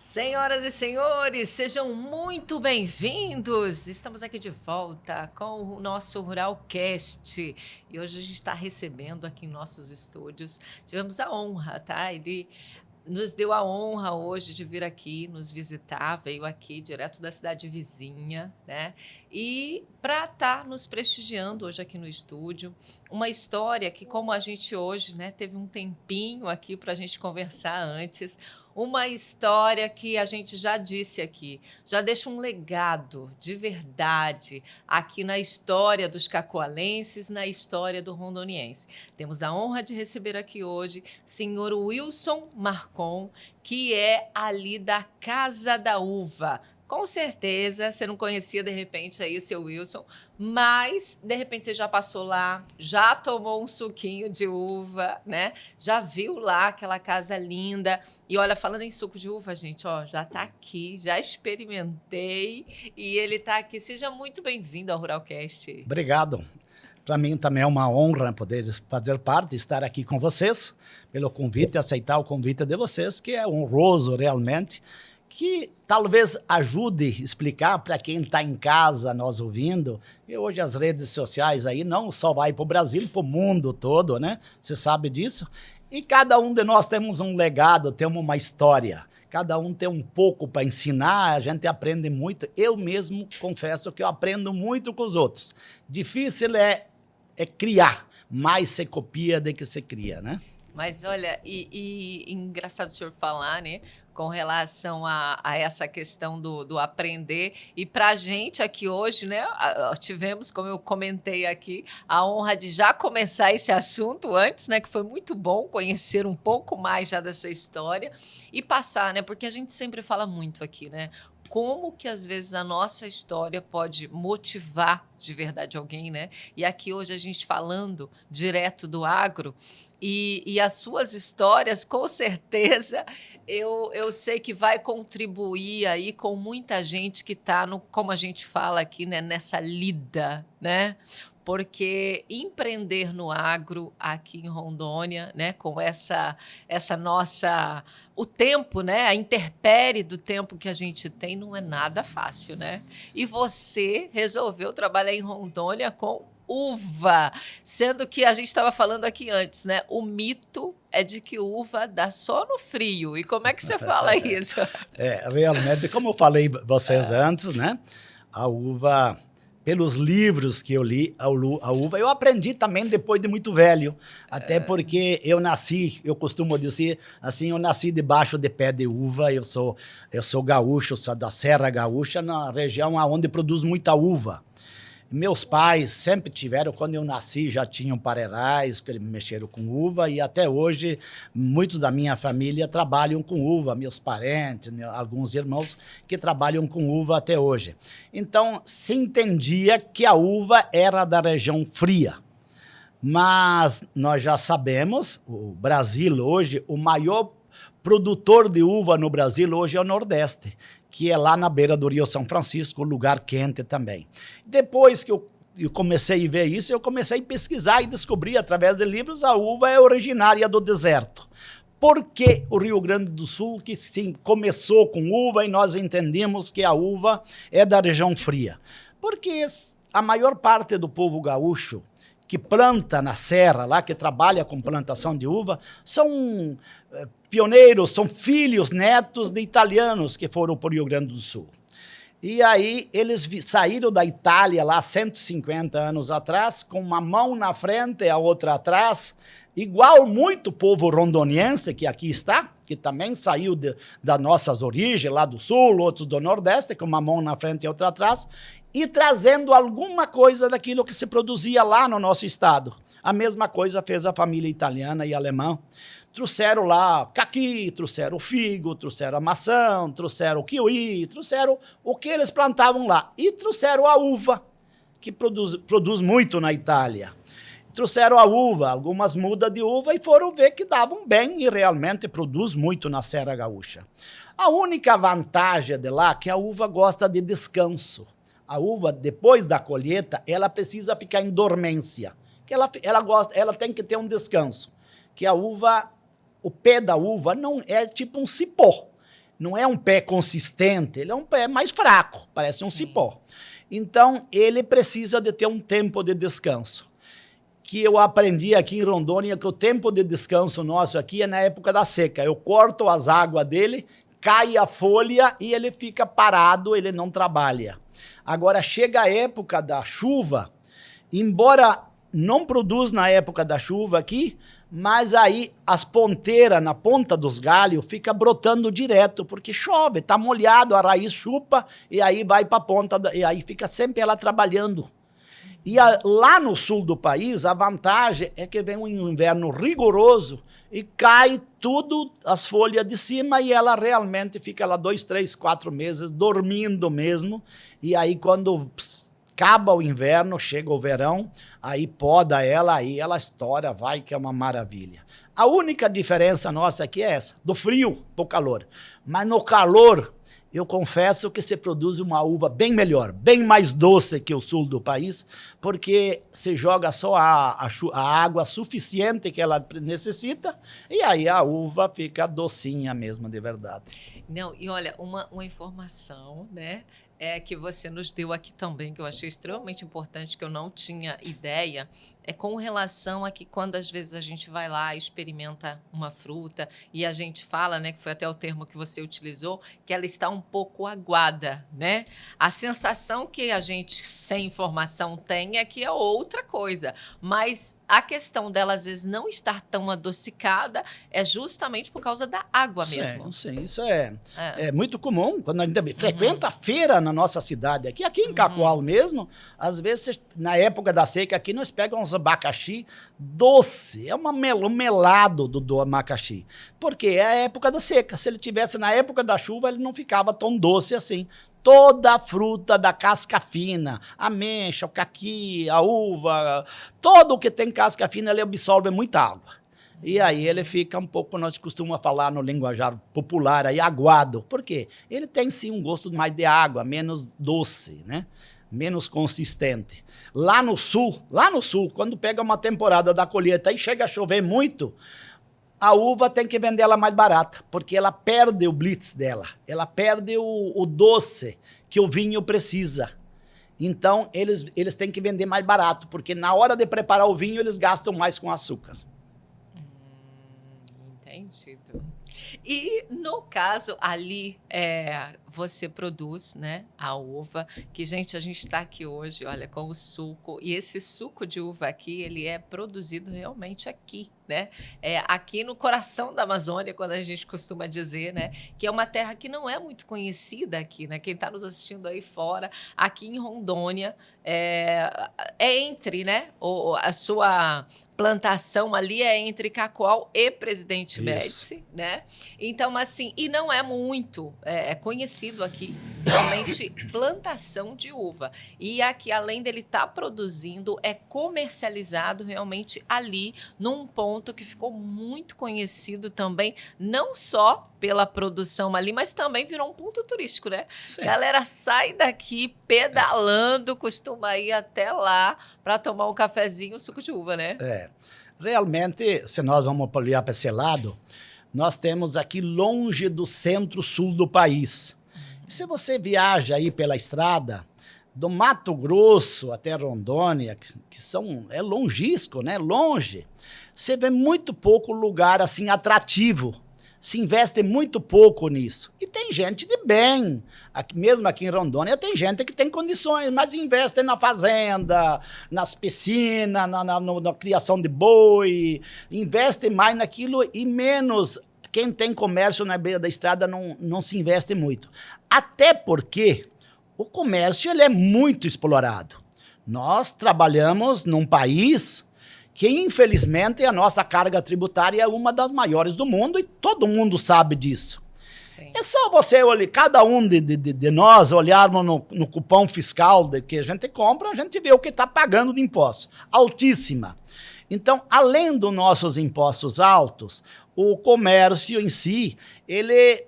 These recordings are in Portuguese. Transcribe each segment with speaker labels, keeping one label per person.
Speaker 1: Senhoras e senhores, sejam muito bem-vindos! Estamos aqui de volta com o nosso Ruralcast e hoje a gente está recebendo aqui em nossos estúdios. Tivemos a honra, tá? Ele nos deu a honra hoje de vir aqui nos visitar, veio aqui direto da cidade vizinha, né? E para estar nos prestigiando hoje aqui no estúdio, uma história que, como a gente hoje, né, teve um tempinho aqui para a gente conversar antes, uma história que a gente já disse aqui, já deixa um legado de verdade aqui na história dos cacoalenses, na história do rondoniense. Temos a honra de receber aqui hoje senhor Wilson Marcon, que é ali da Casa da Uva. Com certeza, você não conhecia, de repente, aí o seu Wilson, mas, de repente, você já passou lá, já tomou um suquinho de uva, né? Já viu lá aquela casa linda. E, olha, falando em suco de uva, gente, ó, já está aqui, já experimentei e ele está aqui. Seja muito bem-vindo ao Ruralcast.
Speaker 2: Obrigado. Para mim também é uma honra poder fazer parte, estar aqui com vocês, pelo convite, aceitar o convite de vocês, que é honroso realmente, que talvez ajude a explicar para quem está em casa, nós ouvindo, e hoje as redes sociais aí não só vai para o Brasil, para o mundo todo, né? Você sabe disso? E cada um de nós temos um legado, temos uma história. Cada um tem um pouco para ensinar, a gente aprende muito. Eu mesmo confesso que eu aprendo muito com os outros. Difícil é criar, mais se copia do que se cria, né?
Speaker 1: Mas olha, engraçado o senhor falar, né, com relação a essa questão do aprender. E para a gente aqui hoje, né, tivemos, como eu comentei aqui, a honra de já começar esse assunto antes, né, que foi muito bom conhecer um pouco mais já dessa história e passar, né, porque a gente sempre fala muito aqui, né, como que às vezes a nossa história pode motivar de verdade alguém, né? E aqui hoje a gente falando direto do agro e as suas histórias, com certeza, eu sei que vai contribuir aí com muita gente que está, como a gente fala aqui, né, nessa lida, né? Porque empreender no agro aqui em Rondônia, né, com essa nossa... O tempo, né, a intempérie do tempo que a gente tem não é nada fácil, né? E você resolveu trabalhar em Rondônia com uva, sendo que a gente estava falando aqui antes, né? O mito é de que uva dá só no frio. E como é que você fala isso?
Speaker 2: Realmente, como eu falei vocês antes, né? A uva... Pelos livros que eu li, a uva, eu aprendi também depois de muito velho. Até porque eu nasci, eu costumo dizer assim, eu nasci debaixo de pé de uva, eu sou gaúcho, sou da Serra Gaúcha, na região onde produz muita uva. Meus pais sempre tiveram, quando eu nasci, já tinham parerais, que mexeram com uva, e até hoje, muitos da minha família trabalham com uva, meus parentes, alguns irmãos que trabalham com uva até hoje. Então, se entendia que a uva era da região fria. Mas nós já sabemos, o Brasil hoje, o maior produtor de uva no Brasil hoje é o Nordeste, que é lá na beira do Rio São Francisco, lugar quente também. Depois que eu comecei a ver isso, eu comecei a pesquisar e descobri, através de livros, a uva é originária do deserto. Por que o Rio Grande do Sul, que sim, começou com uva e nós entendemos que a uva é da região fria? Porque a maior parte do povo gaúcho que planta na serra, lá que trabalha com plantação de uva, são pioneiros, são filhos, netos de italianos que foram para o Rio Grande do Sul. E aí eles saíram da Itália lá 150 anos atrás, com uma mão na frente e a outra atrás, igual muito povo rondoniense que aqui está, que também saiu das nossas origens, lá do sul, outros do nordeste, com uma mão na frente e outra atrás, e trazendo alguma coisa daquilo que se produzia lá no nosso estado. A mesma coisa fez a família italiana e alemã. Trouxeram lá caqui, trouxeram figo, trouxeram a maçã, trouxeram o kiwi, trouxeram o que eles plantavam lá. E trouxeram a uva, que produz muito na Itália. Trouxeram a uva, algumas mudas de uva, e foram ver que davam bem e realmente produz muito na Serra Gaúcha. A única vantagem de lá é que a uva gosta de descanso. A uva, depois da colheita, ela precisa ficar em dormência. Que ela tem que ter um descanso. Que a uva, o pé da uva não é tipo um cipó. não é um pé consistente, ele é um pé mais fraco, parece um cipó. Então, ele precisa de ter um tempo de descanso. Que eu aprendi aqui em Rondônia que o tempo de descanso nosso aqui é na época da seca. Eu corto as águas dele, cai a folha e ele fica parado, ele não trabalha. Agora, chega a época da chuva, embora não produz na época da chuva aqui, mas aí as ponteiras na ponta dos galhos fica brotando direto, porque chove, tá molhado, a raiz chupa e aí vai para a ponta, e aí fica sempre ela trabalhando. E lá no sul do país, a vantagem é que vem um inverno rigoroso e cai tudo, as folhas de cima, e ela realmente fica lá 2, 3, 4 meses dormindo mesmo. E aí, quando acaba o inverno, chega o verão, aí poda ela, aí ela estoura, vai, que é uma maravilha. A única diferença nossa aqui é essa, do frio para o calor. Mas no calor, eu confesso que se produz uma uva bem melhor, bem mais doce que o sul do país, porque se joga só a água suficiente que ela necessita, e aí a uva fica docinha mesmo, de verdade.
Speaker 1: Não, e olha, uma informação, né, que você nos deu aqui também, que eu achei extremamente importante, que eu não tinha ideia, é com relação a que quando às vezes a gente vai lá e experimenta uma fruta e a gente fala, né, que foi até o termo que você utilizou, que ela está um pouco aguada, né? A sensação que a gente, sem informação, tem é que é outra coisa, mas a questão dela às vezes não estar tão adocicada é justamente por causa da água mesmo.
Speaker 2: Sim, isso é muito comum. Quando a gente frequenta a feira na nossa cidade, aqui em Cacoal mesmo, às vezes, na época da seca, aqui nós pegamos abacaxi doce, é um melado do abacaxi, porque é a época da seca. Se ele tivesse na época da chuva, ele não ficava tão doce assim. Toda a fruta da casca fina, a ameixa, o caqui, a uva, todo o que tem casca fina, ele absorve muita água. E aí ele fica um pouco, nós costumamos falar no linguajar popular, aí, aguado. Por quê? Ele tem sim um gosto mais de água, menos doce, né? Menos consistente. Lá no sul, quando pega uma temporada da colheita e chega a chover muito, a uva tem que vender ela mais barata, porque ela perde o blitz dela, ela perde o doce que o vinho precisa. Então, eles têm que vender mais barato, porque na hora de preparar o vinho, eles gastam mais com açúcar.
Speaker 1: Entendido. E, no caso, ali, você produz, né, a uva, que, gente, a gente está aqui hoje, olha, com o suco, e esse suco de uva aqui, ele é produzido realmente aqui, né? Aqui no coração da Amazônia, quando a gente costuma dizer, né, que é uma terra que não é muito conhecida aqui, né? Quem está nos assistindo aí fora, aqui em Rondônia, entre, né, a sua plantação ali é entre Cacoal e Presidente Médici, né? Então, assim, e não é muito conhecido aqui, realmente, plantação de uva. E aqui, além dele estar produzindo, é comercializado realmente ali, num ponto que ficou muito conhecido também, não só pela produção ali, mas também virou um ponto turístico, né? Sim. Galera sai daqui pedalando, costuma ir até lá para tomar um cafezinho, suco de uva, né?
Speaker 2: Realmente, se nós vamos olhar para esse lado, nós temos aqui longe do centro-sul do país. E se você viaja aí pela estrada, do Mato Grosso até Rondônia, é longísco, né? Longe. Você vê muito pouco lugar assim atrativo. Se investe muito pouco nisso. E tem gente de bem. Mesmo aqui em Rondônia, tem gente que tem condições, mas investe na fazenda, nas piscinas, na criação de boi, investe mais naquilo e menos. Quem tem comércio na beira da estrada não se investe muito. Até porque o comércio ele é muito explorado. Nós trabalhamos num país que, infelizmente, a nossa carga tributária é uma das maiores do mundo e todo mundo sabe disso. Sim. É só você olhar, cada um de nós olharmos no cupom fiscal que a gente compra, a gente vê o que está pagando de impostos. Altíssima. Então, além dos nossos impostos altos, o comércio em si, ele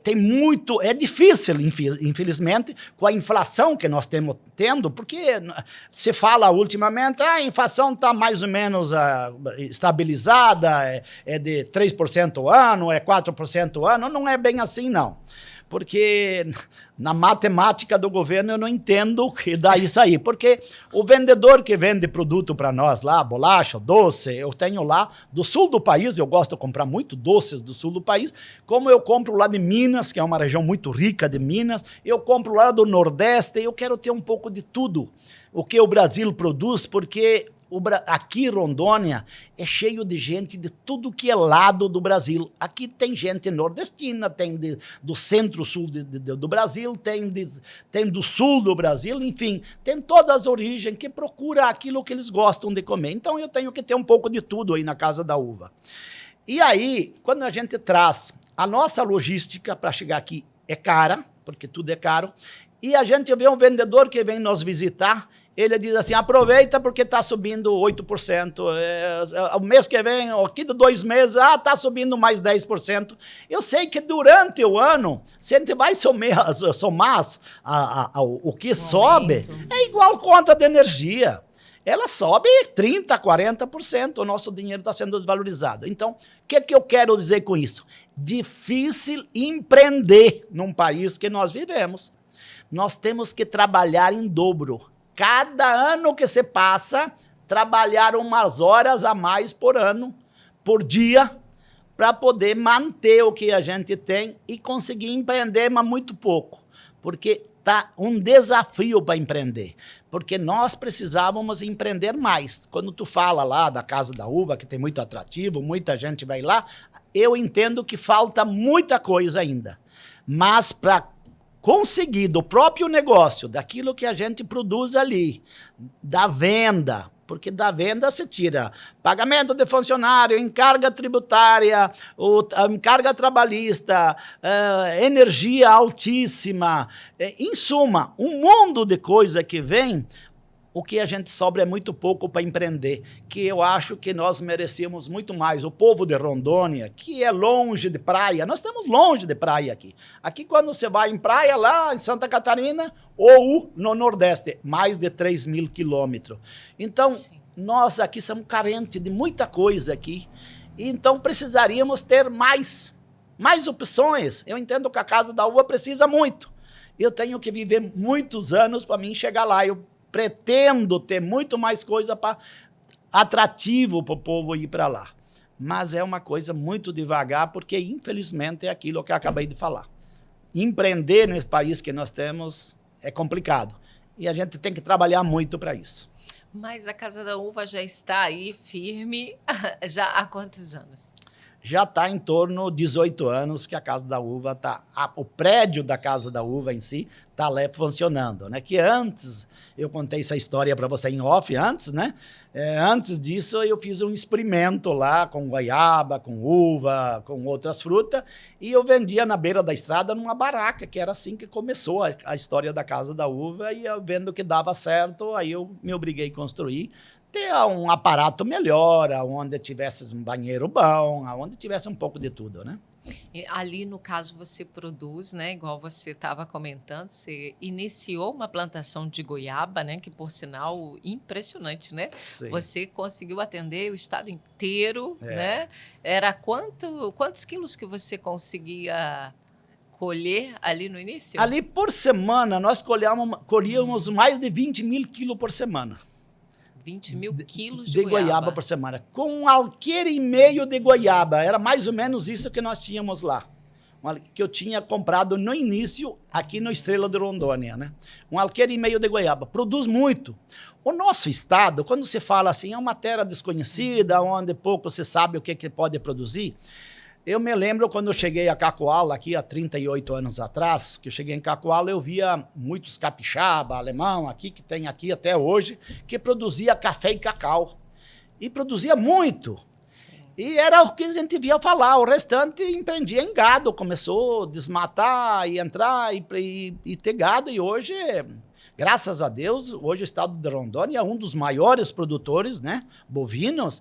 Speaker 2: Tem muito, é difícil, infelizmente, com a inflação que nós estamos tendo, porque se fala ultimamente, a inflação está mais ou menos estabilizada, é de 3% ao ano, é 4% ao ano, não é bem assim, não. Porque na matemática do governo eu não entendo o que dá isso aí. Porque o vendedor que vende produto para nós lá, bolacha, doce, eu tenho lá do sul do país, eu gosto de comprar muito doces do sul do país, como eu compro lá de Minas, que é uma região muito rica de Minas, eu compro lá do Nordeste, eu quero ter um pouco de tudo o que o Brasil produz, porque aqui Rondônia é cheio de gente de tudo que é lado do Brasil. Aqui tem gente nordestina, tem do centro-sul do Brasil, tem do sul do Brasil, enfim, tem todas as origens que procura aquilo que eles gostam de comer. Então eu tenho que ter um pouco de tudo aí na Casa da Uva. E aí, quando a gente traz a nossa logística para chegar aqui é cara, porque tudo é caro, e a gente vê um vendedor que vem nos visitar, ele diz assim, aproveita porque está subindo 8%. O mês que vem, aqui de 2 meses, está subindo mais 10%. Eu sei que durante o ano, se a gente vai somar o que sobe, é igual conta de energia. Ela sobe 30%, 40%, o nosso dinheiro está sendo desvalorizado. Então, o que eu quero dizer com isso? Difícil empreender num país que nós vivemos. Nós temos que trabalhar em dobro. Cada ano que se passa, trabalhar umas horas a mais por ano, por dia, para poder manter o que a gente tem e conseguir empreender, mas muito pouco. Porque está um desafio para empreender. Porque nós precisávamos empreender mais. Quando tu fala lá da Casa da Uva, que tem muito atrativo, muita gente vai lá, eu entendo que falta muita coisa ainda. Mas para conseguir do próprio negócio, daquilo que a gente produz ali, da venda, porque da venda se tira pagamento de funcionário, encarga tributária, encarga trabalhista, energia altíssima, em suma, um mundo de coisa que vem. O que a gente sobra é muito pouco para empreender, que eu acho que nós merecemos muito mais. O povo de Rondônia, que é longe de praia, nós estamos longe de praia aqui. Aqui, quando você vai em praia, lá em Santa Catarina ou no Nordeste, mais de 3.000 quilômetros. Então, nós aqui somos carentes de muita coisa aqui. Então, precisaríamos ter mais opções. Eu entendo que a Casa da Uva precisa muito. Eu tenho que viver muitos anos para mim chegar lá. Eu pretendo ter muito mais coisa atrativo para o povo ir para lá. Mas é uma coisa muito devagar, porque, infelizmente, é aquilo que eu acabei de falar. Empreender nesse país que nós temos é complicado. E a gente tem que trabalhar muito para isso.
Speaker 1: Mas a Casa da Uva já está aí firme já há quantos anos?
Speaker 2: Já está em torno de 18 anos que a Casa da Uva está... O prédio da Casa da Uva em si está lá funcionando, né? Que antes, eu contei essa história para você em off antes, né? Antes disso, eu fiz um experimento lá com goiaba, com uva, com outras frutas, e eu vendia na beira da estrada numa barraca, que era assim que começou a história da Casa da Uva, e eu vendo que dava certo, aí eu me obriguei a construir, ter um aparato melhor, onde tivesse um banheiro bom, onde tivesse um pouco de tudo, né?
Speaker 1: E ali, no caso, você produz, né? Igual você estava comentando, você iniciou uma plantação de goiaba, né? Que, por sinal, impressionante, né?
Speaker 2: Sim.
Speaker 1: Você conseguiu atender o estado inteiro, né? Era quantos quilos que você conseguia colher ali no início?
Speaker 2: Ali, por semana, nós colhíamos mais de 20.000 quilos por semana.
Speaker 1: 20.000 quilos de
Speaker 2: goiaba por semana, com 1,5 alqueire de goiaba. Era mais ou menos isso que nós tínhamos lá, que eu tinha comprado no início aqui no Estrela de Rondônia, né? 1,5 alqueire de goiaba. Produz muito. O nosso estado, quando se fala assim, é uma terra desconhecida, onde pouco se sabe o que pode produzir. Eu me lembro quando eu cheguei a Cacoal, aqui há 38 anos atrás, que eu cheguei em Cacoal, eu via muitos capixaba, alemão, aqui, que tem aqui até hoje, que produzia café e cacau. E produzia muito. Sim. E era o que a gente via falar. O restante empreendia em gado, começou a desmatar e entrar e ter gado. E hoje Graças a Deus, hoje o estado de Rondônia é um dos maiores produtores, né, bovinos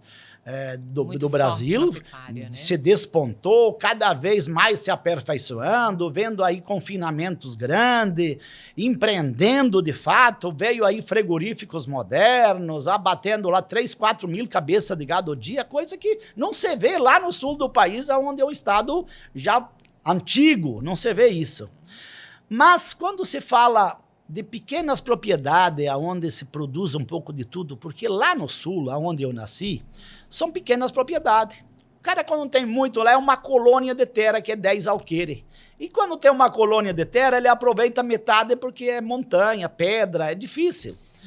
Speaker 2: do Brasil,
Speaker 1: pecuária, né?
Speaker 2: Se despontou, cada vez mais se aperfeiçoando, vendo aí confinamentos grandes, empreendendo de fato, veio aí frigoríficos modernos, abatendo lá 3, 4 mil cabeças de gado ao dia, coisa que não se vê lá no sul do país, onde é um estado já antigo, não se vê isso. Mas quando se fala de pequenas propriedades, onde se produz um pouco de tudo, porque lá no sul, onde eu nasci, são pequenas propriedades. O cara, quando tem muito lá, é uma colônia de terra, que é 10 alqueires. E quando tem uma colônia de terra, ele aproveita metade porque é montanha, pedra, é difícil. Sim.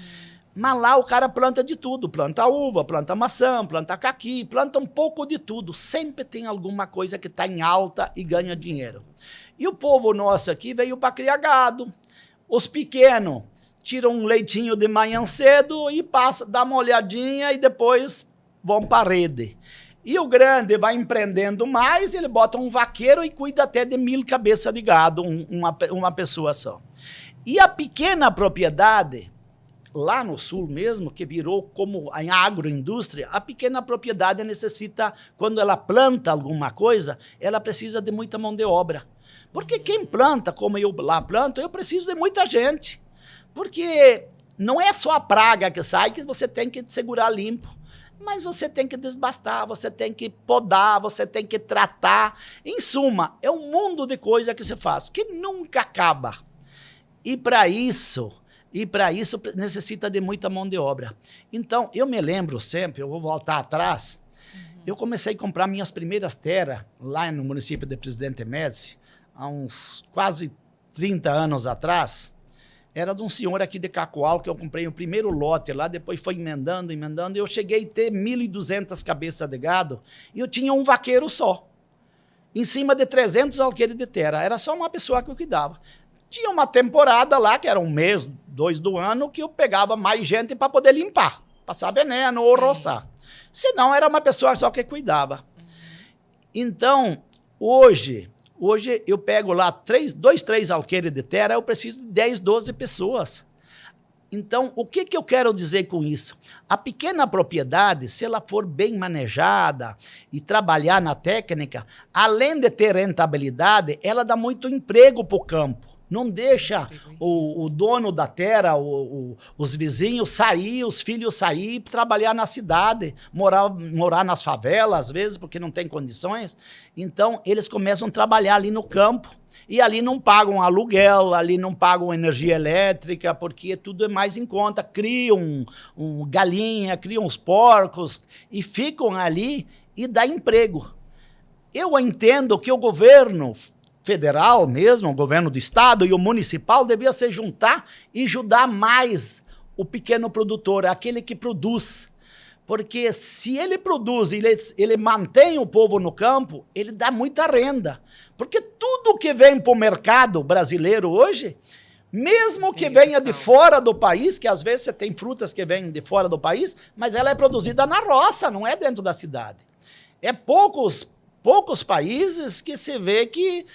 Speaker 2: Mas lá o cara planta de tudo, planta uva, planta maçã, planta caqui, planta um pouco de tudo. Sempre tem alguma coisa que está em alta e ganha dinheiro. E o povo nosso aqui veio para criar gado. Os pequenos tiram um leitinho de manhã cedo e dá uma olhadinha e depois vão para a rede. E o grande vai empreendendo mais, ele bota um vaqueiro e cuida até de 1000 cabeças de gado, uma pessoa só. E a pequena propriedade, lá no sul mesmo, que virou como a agroindústria, a pequena propriedade necessita, quando ela planta alguma coisa, ela precisa de muita mão de obra. Porque quem planta, como eu lá planto, eu preciso de muita gente. Porque não é só a praga que sai, que você tem que segurar limpo. Mas você tem que desbastar, você tem que podar, você tem que tratar. Em suma, é um mundo de coisa que você faz, que nunca acaba. E para isso necessita de muita mão de obra. Então, eu me lembro sempre, eu vou voltar atrás, eu comecei a comprar minhas primeiras terras lá no município de Presidente Médici, há uns quase 30 anos atrás. Era de um senhor aqui de Cacoal, que eu comprei o primeiro lote lá, depois foi emendando, e eu cheguei a ter 1.200 cabeças de gado, e eu tinha um vaqueiro só, em cima de 300 alqueires de terra. Era só uma pessoa que eu cuidava. Tinha uma temporada lá, que era 1 mês, 2 do ano, que eu pegava mais gente para poder limpar, passar veneno ou roçar. Senão, era uma pessoa só que cuidava. Então, hoje eu pego lá 2, 3 alqueires de terra, eu preciso de 10, 12 pessoas. Então, o que eu quero dizer com isso? A pequena propriedade, se ela for bem manejada e trabalhar na técnica, além de ter rentabilidade, ela dá muito emprego para o campo. Não deixa o dono da terra, os vizinhos sair, os filhos sair, trabalhar na cidade, morar nas favelas, às vezes, porque não tem condições. Então, eles começam a trabalhar ali no campo. E ali não pagam aluguel, ali não pagam energia elétrica, porque tudo é mais em conta. Criam galinha, criam os porcos e ficam ali e dá emprego. Eu entendo que o governo federal mesmo, o governo do estado e o municipal devia se juntar e ajudar mais o pequeno produtor, aquele que produz. Porque se ele produz e ele mantém o povo no campo, ele dá muita renda. Porque tudo que vem para o mercado brasileiro hoje, mesmo que venha de fora do país, que às vezes você tem frutas que vêm de fora do país, mas ela é produzida na roça, não é dentro da cidade. É poucos países que se vê que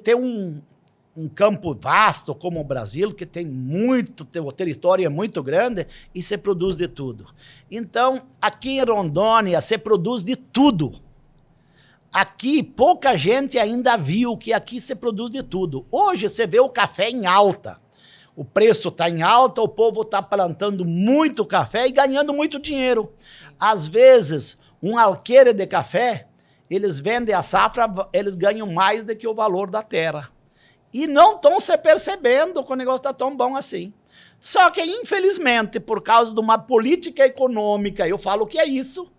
Speaker 2: tem um campo vasto como o Brasil, que tem o território é muito grande e se produz de tudo. Então, aqui em Rondônia, se produz de tudo. Aqui, pouca gente ainda viu que aqui se produz de tudo. Hoje, você vê o café em alta. O preço está em alta, o povo está plantando muito café e ganhando muito dinheiro. Às vezes, um alqueire de café, eles vendem a safra, eles ganham mais do que o valor da terra. E não estão se percebendo que o negócio está tão bom assim. Só que, infelizmente, por causa de uma política econômica, eu falo que é isso,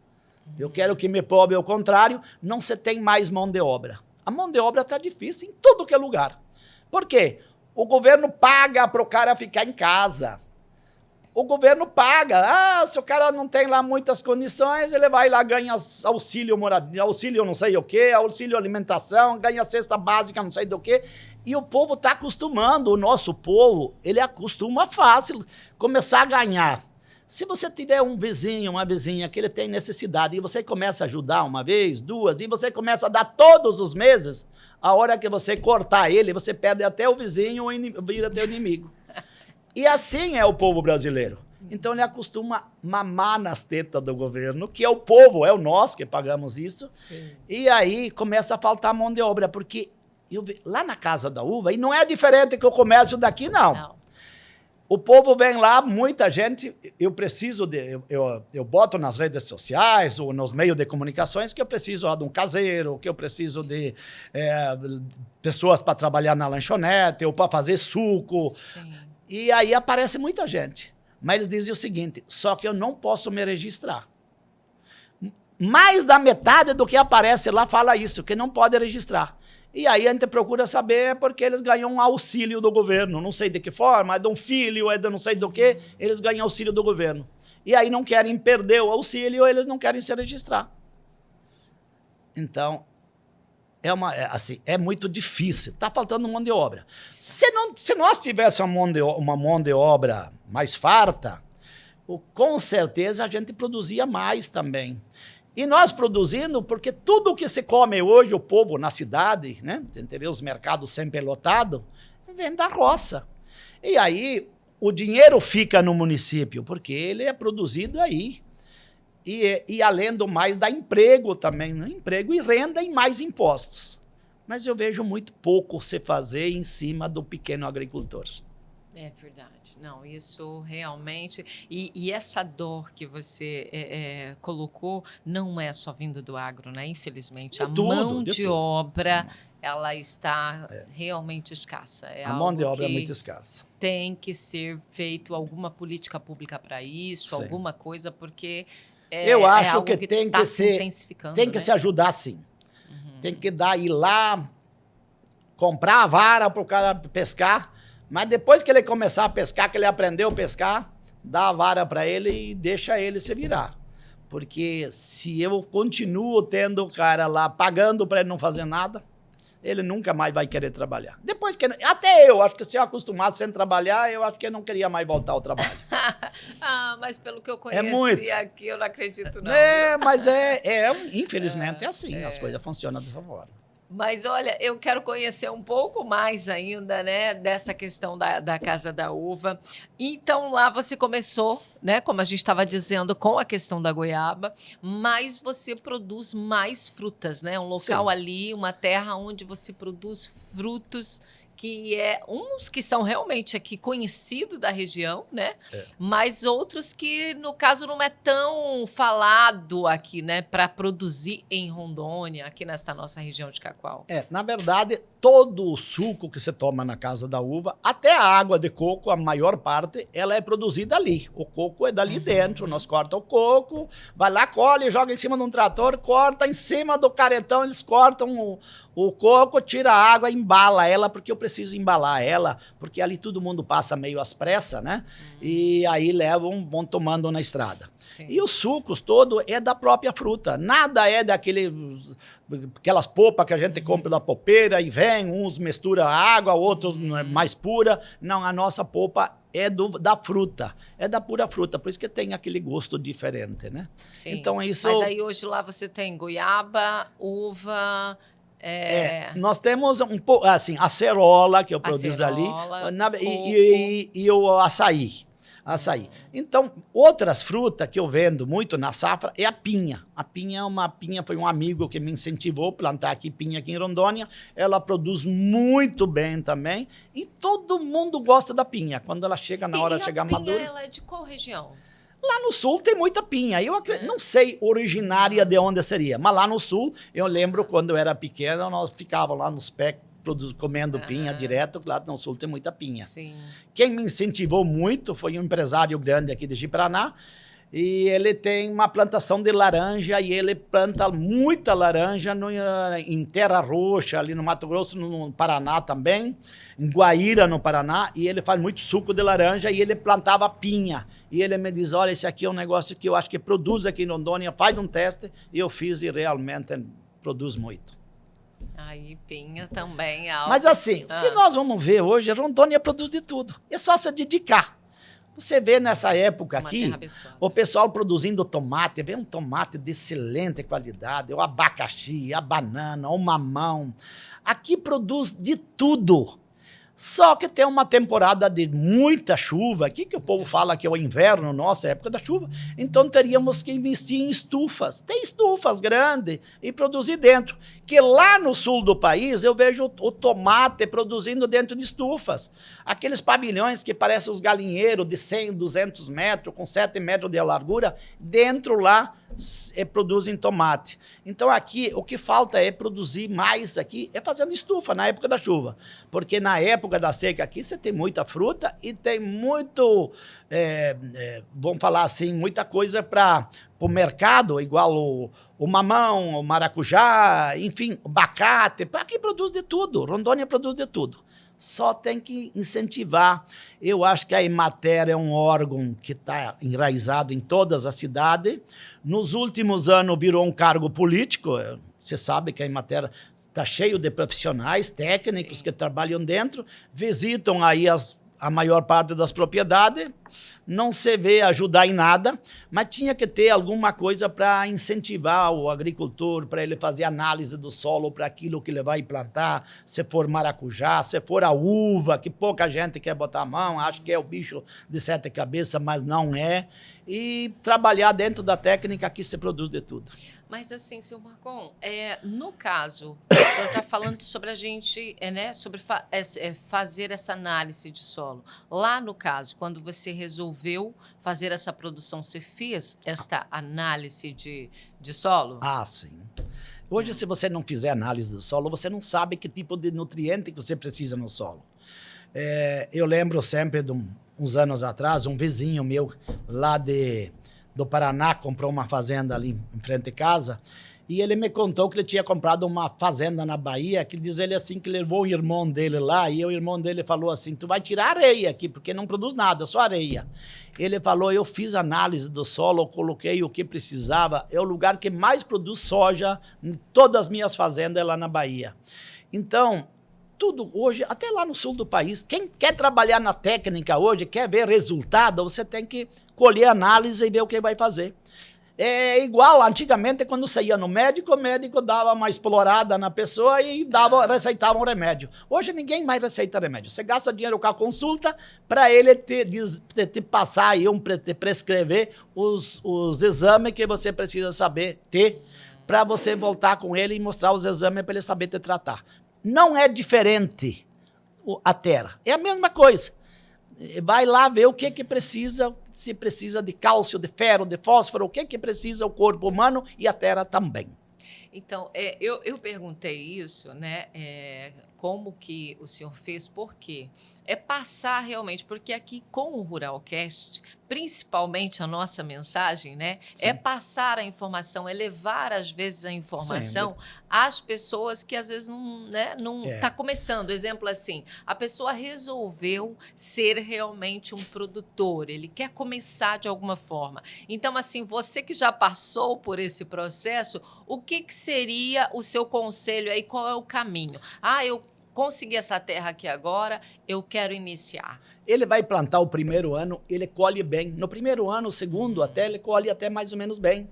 Speaker 2: eu quero que me prove ao contrário, não se tem mais mão de obra. A mão de obra está difícil em tudo que é lugar. Por quê? O governo paga para o cara ficar em casa. O governo paga. Se o cara não tem lá muitas condições, ele vai lá, ganha auxílio moradia, auxílio não sei o quê, auxílio alimentação, ganha cesta básica não sei do quê. E o povo está acostumando, o nosso povo, ele acostuma fácil começar a ganhar. Se você tiver um vizinho, uma vizinha que ele tem necessidade e você começa a ajudar uma vez, 2, e você começa a dar todos os meses, a hora que você cortar ele, você perde até o vizinho e vira teu inimigo. E assim é o povo brasileiro. Então ele acostuma mamar nas tetas do governo, que é o povo, é o nós que pagamos isso.
Speaker 1: Sim.
Speaker 2: E aí começa a faltar mão de obra, porque lá na Casa da Uva, e não é diferente que o comércio daqui, não. O povo vem lá, muita gente, eu boto nas redes sociais ou nos meios de comunicações que eu preciso lá de um caseiro, que eu preciso de pessoas para trabalhar na lanchonete ou para fazer suco.
Speaker 1: Sim.
Speaker 2: E aí aparece muita gente. Mas eles dizem o seguinte, só que eu não posso me registrar. Mais da metade do que aparece lá fala isso, que não pode registrar. E aí a gente procura saber porque eles ganham um auxílio do governo. Não sei de que forma, é de um filho, é de não sei do que, eles ganham auxílio do governo. E aí não querem perder o auxílio, eles não querem se registrar. Então, é muito difícil. Está faltando mão de obra. Se nós tivéssemos uma mão de obra mais farta, com certeza a gente produzia mais também. E nós produzindo, porque tudo que se come hoje, o povo na cidade, né? A gente vê os mercados sempre lotados, vem da roça. E aí o dinheiro fica no município, porque ele é produzido aí. E além do mais, dá emprego também, né? Emprego e renda e mais impostos. Mas eu vejo muito pouco se fazer em cima do pequeno agricultor.
Speaker 1: É verdade. Não, isso realmente... E essa dor que você colocou não é só vinda do agro, né? Infelizmente, mão de obra, ela está realmente escassa.
Speaker 2: A mão de obra é muito escassa.
Speaker 1: Tem que ser feito alguma política pública para isso,
Speaker 2: Sim.
Speaker 1: Alguma coisa, porque
Speaker 2: eu acho
Speaker 1: algo
Speaker 2: que tem
Speaker 1: tá
Speaker 2: que ser,
Speaker 1: intensificando,
Speaker 2: tem que
Speaker 1: né?
Speaker 2: se ajudar sim. Tem que ir lá, comprar a vara para o cara pescar, mas depois que ele começar a pescar, que ele aprendeu a pescar, dá a vara para ele e deixa ele se virar. Porque se eu continuo tendo o cara lá pagando para ele não fazer nada, ele nunca mais vai querer trabalhar. Depois que até eu acho que se eu acostumasse sem trabalhar, eu acho que eu não queria mais voltar ao trabalho.
Speaker 1: Mas pelo que eu conheci aqui, eu não acredito não.
Speaker 2: Mas infelizmente é assim, as coisas funcionam dessa forma.
Speaker 1: Mas olha, eu quero conhecer um pouco mais ainda, né, dessa questão da Casa da Uva. Então lá você começou, né, como a gente estava dizendo, com a questão da goiaba, mas você produz mais frutas, né? Um local ali, uma terra onde você produz frutos que uns que são realmente aqui conhecidos da região, né? Mas outros que, no caso, não é tão falado aqui, né? Para produzir em Rondônia, aqui nesta nossa região de Cacoal.
Speaker 2: Na verdade, todo o suco que você toma na Casa da Uva, até a água de coco, a maior parte, ela é produzida ali. O coco é dali dentro. Nós cortamos o coco, vai lá, colhe, joga em cima de um trator, corta em cima do caretão, eles cortam o coco, tira a água, embala ela, porque eu preciso embalar ela, porque ali todo mundo passa meio às pressas, né? E aí vão tomando na estrada. Sim. E os sucos todo é da própria fruta. Nada é aquelas polpas que a gente compra da popeira e vem, uns mistura água, outros mais pura. Não, a nossa polpa é da fruta, é da pura fruta, por isso que tem aquele gosto diferente, né?
Speaker 1: Sim.
Speaker 2: Então isso.
Speaker 1: Mas aí hoje lá você tem goiaba, uva.
Speaker 2: Nós temos um pouco, assim, a acerola, que eu produzo ali, e o açaí. Então, outras frutas que eu vendo muito na safra é a pinha. A pinha foi um amigo que me incentivou a plantar aqui pinha aqui em Rondônia. Ela produz muito bem também. E todo mundo gosta da pinha. Quando ela chega na hora de chegar madura.
Speaker 1: A pinha, ela é de qual região?
Speaker 2: Lá no sul tem muita pinha. Eu não sei originária de onde seria, mas lá no sul, eu lembro quando eu era pequeno, nós ficávamos lá nos pés comendo pinha direto. Lá no sul tem muita pinha.
Speaker 1: Sim.
Speaker 2: Quem me incentivou muito foi um empresário grande aqui de Ji-Paraná, e ele tem uma plantação de laranja, e ele planta muita laranja em Terra Roxa, ali no Mato Grosso, no Paraná também, em Guaíra, no Paraná, e ele faz muito suco de laranja, e ele plantava pinha. E ele me diz, olha, esse aqui é um negócio que eu acho que produz aqui em Rondônia, faz um teste, e eu fiz e realmente produz muito.
Speaker 1: Aí pinha também é algo...
Speaker 2: Mas assim, se nós vamos ver hoje, Rondônia produz de tudo, é só se dedicar. Você vê nessa época aqui, o pessoal produzindo tomate, vem um tomate de excelente qualidade, o abacaxi, a banana, o mamão. Aqui produz de tudo. Só que tem uma temporada de muita chuva, aqui que o povo fala que é o inverno, nossa, é época da chuva, então teríamos que investir em estufas. Tem estufas grandes e produzir dentro. Que lá no sul do país eu vejo o tomate produzindo dentro de estufas. Aqueles pavilhões que parecem os galinheiros de 100, 200 metros, com 7 metros de largura, dentro lá produzem tomate. Então aqui o que falta é produzir mais aqui, é fazendo estufa na época da chuva. Porque na época da seca aqui você tem muita fruta e tem muito, vamos falar assim, muita coisa para o mercado, igual o mamão, o maracujá, enfim, o abacate. Aqui produz de tudo, Rondônia produz de tudo. Só tem que incentivar. Eu acho que a Emater é um órgão que está enraizado em todas as cidades. Nos últimos anos virou um cargo político. Você sabe que a Emater está cheio de profissionais, técnicos que trabalham dentro, visitam aí a maior parte das propriedades, não se vê ajudar em nada, mas tinha que ter alguma coisa para incentivar o agricultor, para ele fazer análise do solo para aquilo que ele vai plantar, se for maracujá, se for a uva, que pouca gente quer botar a mão, acha que é o bicho de 7 cabeças, mas não é, e trabalhar dentro da técnica que se produz de tudo.
Speaker 1: Mas assim, seu Marcon, no caso, o senhor está falando sobre a gente, sobre fazer essa análise de solo. Lá no caso, quando você resolveu fazer essa produção, você fez esta análise de solo?
Speaker 2: Ah, sim. Hoje, se você não fizer análise do solo, você não sabe que tipo de nutriente que você precisa no solo. Eu lembro sempre de uns anos atrás, um vizinho meu lá do Paraná comprou uma fazenda ali em frente de casa e ele me contou que ele tinha comprado uma fazenda na Bahia, que diz ele assim que levou o irmão dele lá e o irmão dele falou assim, tu vai tirar areia aqui, porque não produz nada, só areia. Ele falou, eu fiz análise do solo, coloquei o que precisava, é o lugar que mais produz soja em todas as minhas fazendas é lá na Bahia. Então, tudo hoje, até lá no sul do país, quem quer trabalhar na técnica hoje, quer ver resultado, você tem que colher análise e ver o que vai fazer. É igual, antigamente, quando você ia no médico, o médico dava uma explorada na pessoa e receitava um remédio. Hoje ninguém mais receita remédio. Você gasta dinheiro com a consulta para ele te passar e te prescrever os exames que você precisa saber ter para você voltar com ele e mostrar os exames para ele saber te tratar. Não é diferente a terra, é a mesma coisa. Vai lá ver o que precisa, se precisa de cálcio, de ferro, de fósforo, o que precisa o corpo humano e a terra também.
Speaker 1: Então, eu perguntei isso, né? Como que o senhor fez, por quê? É passar realmente, porque aqui com o Ruralcast, principalmente a nossa mensagem, né? Sim. É passar a informação, é levar, às vezes, a informação às pessoas que, às vezes, não está começando. Exemplo assim, a pessoa resolveu ser realmente um produtor, ele quer começar de alguma forma. Então, assim, você que já passou por esse processo, o que seria o seu conselho aí? Qual é o caminho? Eu consegui essa terra aqui agora, eu quero iniciar.
Speaker 2: Ele vai plantar o primeiro ano, ele colhe bem. No primeiro ano, o segundo, até ele colhe até mais ou menos bem.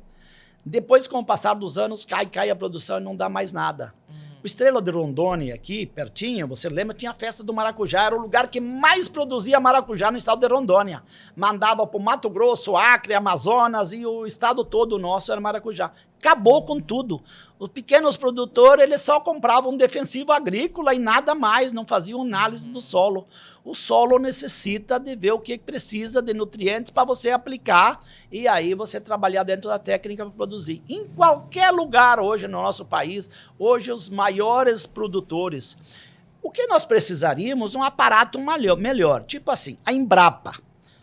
Speaker 2: Depois, com o passar dos anos, cai a produção e não dá mais nada. O Estrela de Rondônia, aqui, pertinho, você lembra, tinha a festa do maracujá, era o lugar que mais produzia maracujá no estado de Rondônia. Mandava para o Mato Grosso, Acre, Amazonas e o estado todo nosso era maracujá. Acabou com tudo. Os pequenos produtores, eles só compravam um defensivo agrícola e nada mais, não faziam análise do solo. O solo necessita de ver o que precisa de nutrientes para você aplicar e aí você trabalhar dentro da técnica para produzir. Em qualquer lugar hoje no nosso país, hoje os maiores produtores, o que nós precisaríamos? Um aparato melhor, tipo assim, a Embrapa.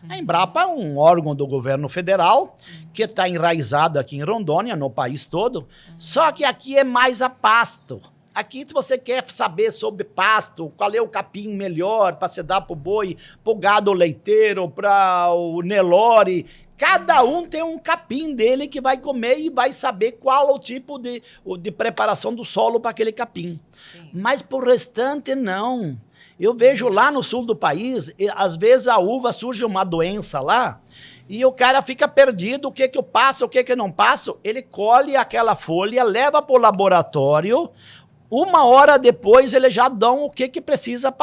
Speaker 2: A Embrapa é um órgão do governo federal que está enraizado aqui em Rondônia, no país todo, só que aqui é mais a pasto. Aqui, se você quer saber sobre pasto, qual é o capim melhor para se dar para o boi, para o gado leiteiro, para o Nelore, cada um tem um capim dele que vai comer e vai saber qual o tipo de preparação do solo para aquele capim. Sim. Mas para o restante, não. Eu vejo lá no sul do país, às vezes a uva surge uma doença lá, e o cara fica perdido, o que eu passo, o que eu não passo. Ele colhe aquela folha, leva para o laboratório, 1 hora depois eles já dão o que precisa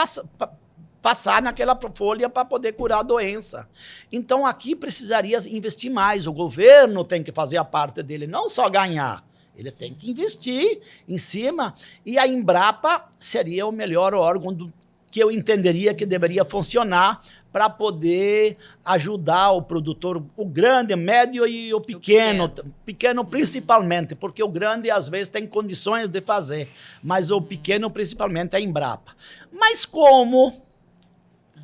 Speaker 2: passar naquela folha para poder curar a doença. Então, aqui precisaria investir mais. O governo tem que fazer a parte dele, não só ganhar. Ele tem que investir em cima. E a Embrapa seria o melhor órgão que eu entenderia que deveria funcionar para poder ajudar o produtor, o grande, o médio e o pequeno. Pequeno principalmente, porque o grande às vezes tem condições de fazer, mas o pequeno principalmente é a Embrapa. Mas como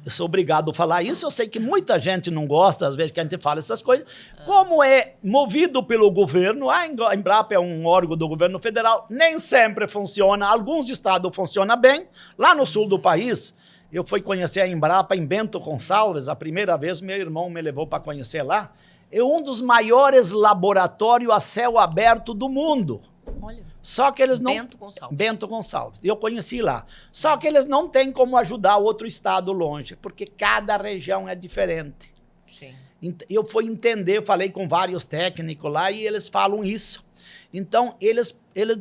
Speaker 2: eu sou obrigado a falar isso, eu sei que muita gente não gosta, às vezes, que a gente fala essas coisas. Como é movido pelo governo, a Embrapa é um órgão do governo federal, nem sempre funciona. Alguns estados funcionam bem. Lá no sul do país, eu fui conhecer a Embrapa em Bento Gonçalves, a primeira vez, meu irmão me levou para conhecer lá. É um dos maiores laboratórios a céu aberto do mundo.
Speaker 1: Olha.
Speaker 2: Só que eles não...
Speaker 1: Bento
Speaker 2: Gonçalves. Eu conheci lá. Só que eles não têm como ajudar outro estado longe, porque cada região é diferente.
Speaker 1: Sim.
Speaker 2: Eu fui entender, eu falei com vários técnicos lá e eles falam isso. Então, eles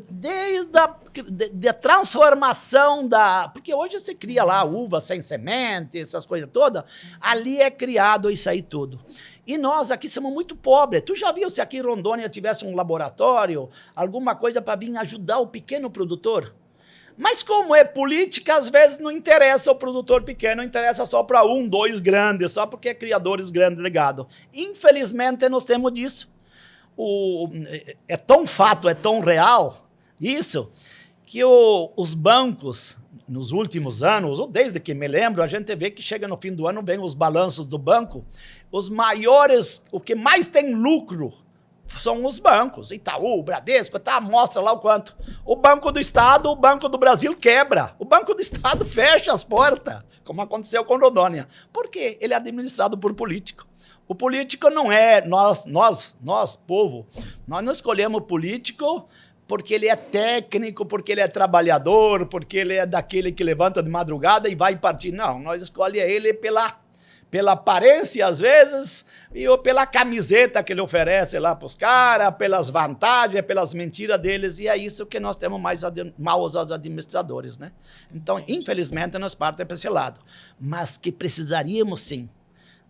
Speaker 2: desde a transformação da... Porque hoje você cria lá uva sem semente, essas coisas todas. Ali é criado isso aí tudo. E nós aqui somos muito pobres. Tu já viu se aqui em Rondônia tivesse um laboratório, alguma coisa para vir ajudar o pequeno produtor? Mas como é política, às vezes não interessa o produtor pequeno, interessa só para um, dois grandes, só porque é criadores grandes de gado. Infelizmente, nós temos disso. É tão fato, é tão real isso, que os bancos, nos últimos anos, ou desde que me lembro, a gente vê que chega no fim do ano, vem os balanços do banco, os maiores, o que mais tem lucro são os bancos. Itaú, Bradesco, mostra lá o quanto. O Banco do Estado, o Banco do Brasil quebra. O Banco do Estado fecha as portas, como aconteceu com Rondônia. Por quê? Ele é administrado por político. O político não é nós, povo, nós não escolhemos político porque ele é técnico, porque ele é trabalhador, porque ele é daquele que levanta de madrugada e vai partir. Não, nós escolhemos ele pela aparência, às vezes, ou pela camiseta que ele oferece lá para os caras, pelas vantagens, pelas mentiras deles, e é isso que nós temos mais maus aos administradores, né? Então, infelizmente, nós partimos para esse lado. Mas que precisaríamos, sim,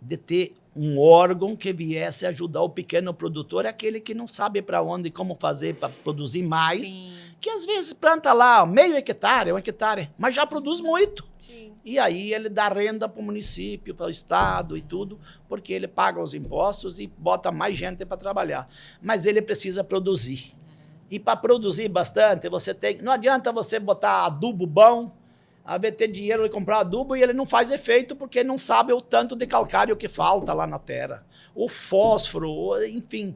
Speaker 2: de ter um órgão que viesse ajudar o pequeno produtor, aquele que não sabe para onde e como fazer para produzir mais, sim, que às vezes planta lá meio hectare, 1 hectare, mas já produz muito. Sim. E aí ele dá renda para o município, para o estado e tudo, porque ele paga os impostos e bota mais gente para trabalhar. Mas ele precisa produzir. E para produzir bastante, não adianta você botar adubo bom, a ver ter dinheiro e comprar adubo e ele não faz efeito porque não sabe o tanto de calcário que falta lá na terra. O fósforo, enfim,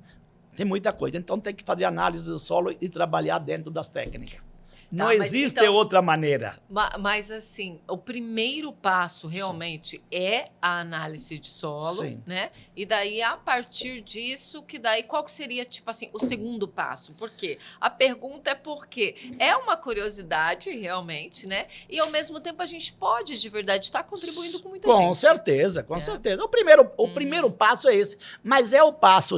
Speaker 2: tem muita coisa. Então tem que fazer análise do solo e trabalhar dentro das técnicas. Não existe então, outra maneira.
Speaker 1: Mas, assim, o primeiro passo realmente é a análise de solo, sim, né? E daí, a partir disso, qual que seria, tipo assim, o segundo passo? Por quê? A pergunta é porque é uma curiosidade, realmente, né? E, ao mesmo tempo, a gente pode, de verdade, estar contribuindo com muita gente.
Speaker 2: Com certeza, com certeza. O primeiro passo é esse, mas é o passo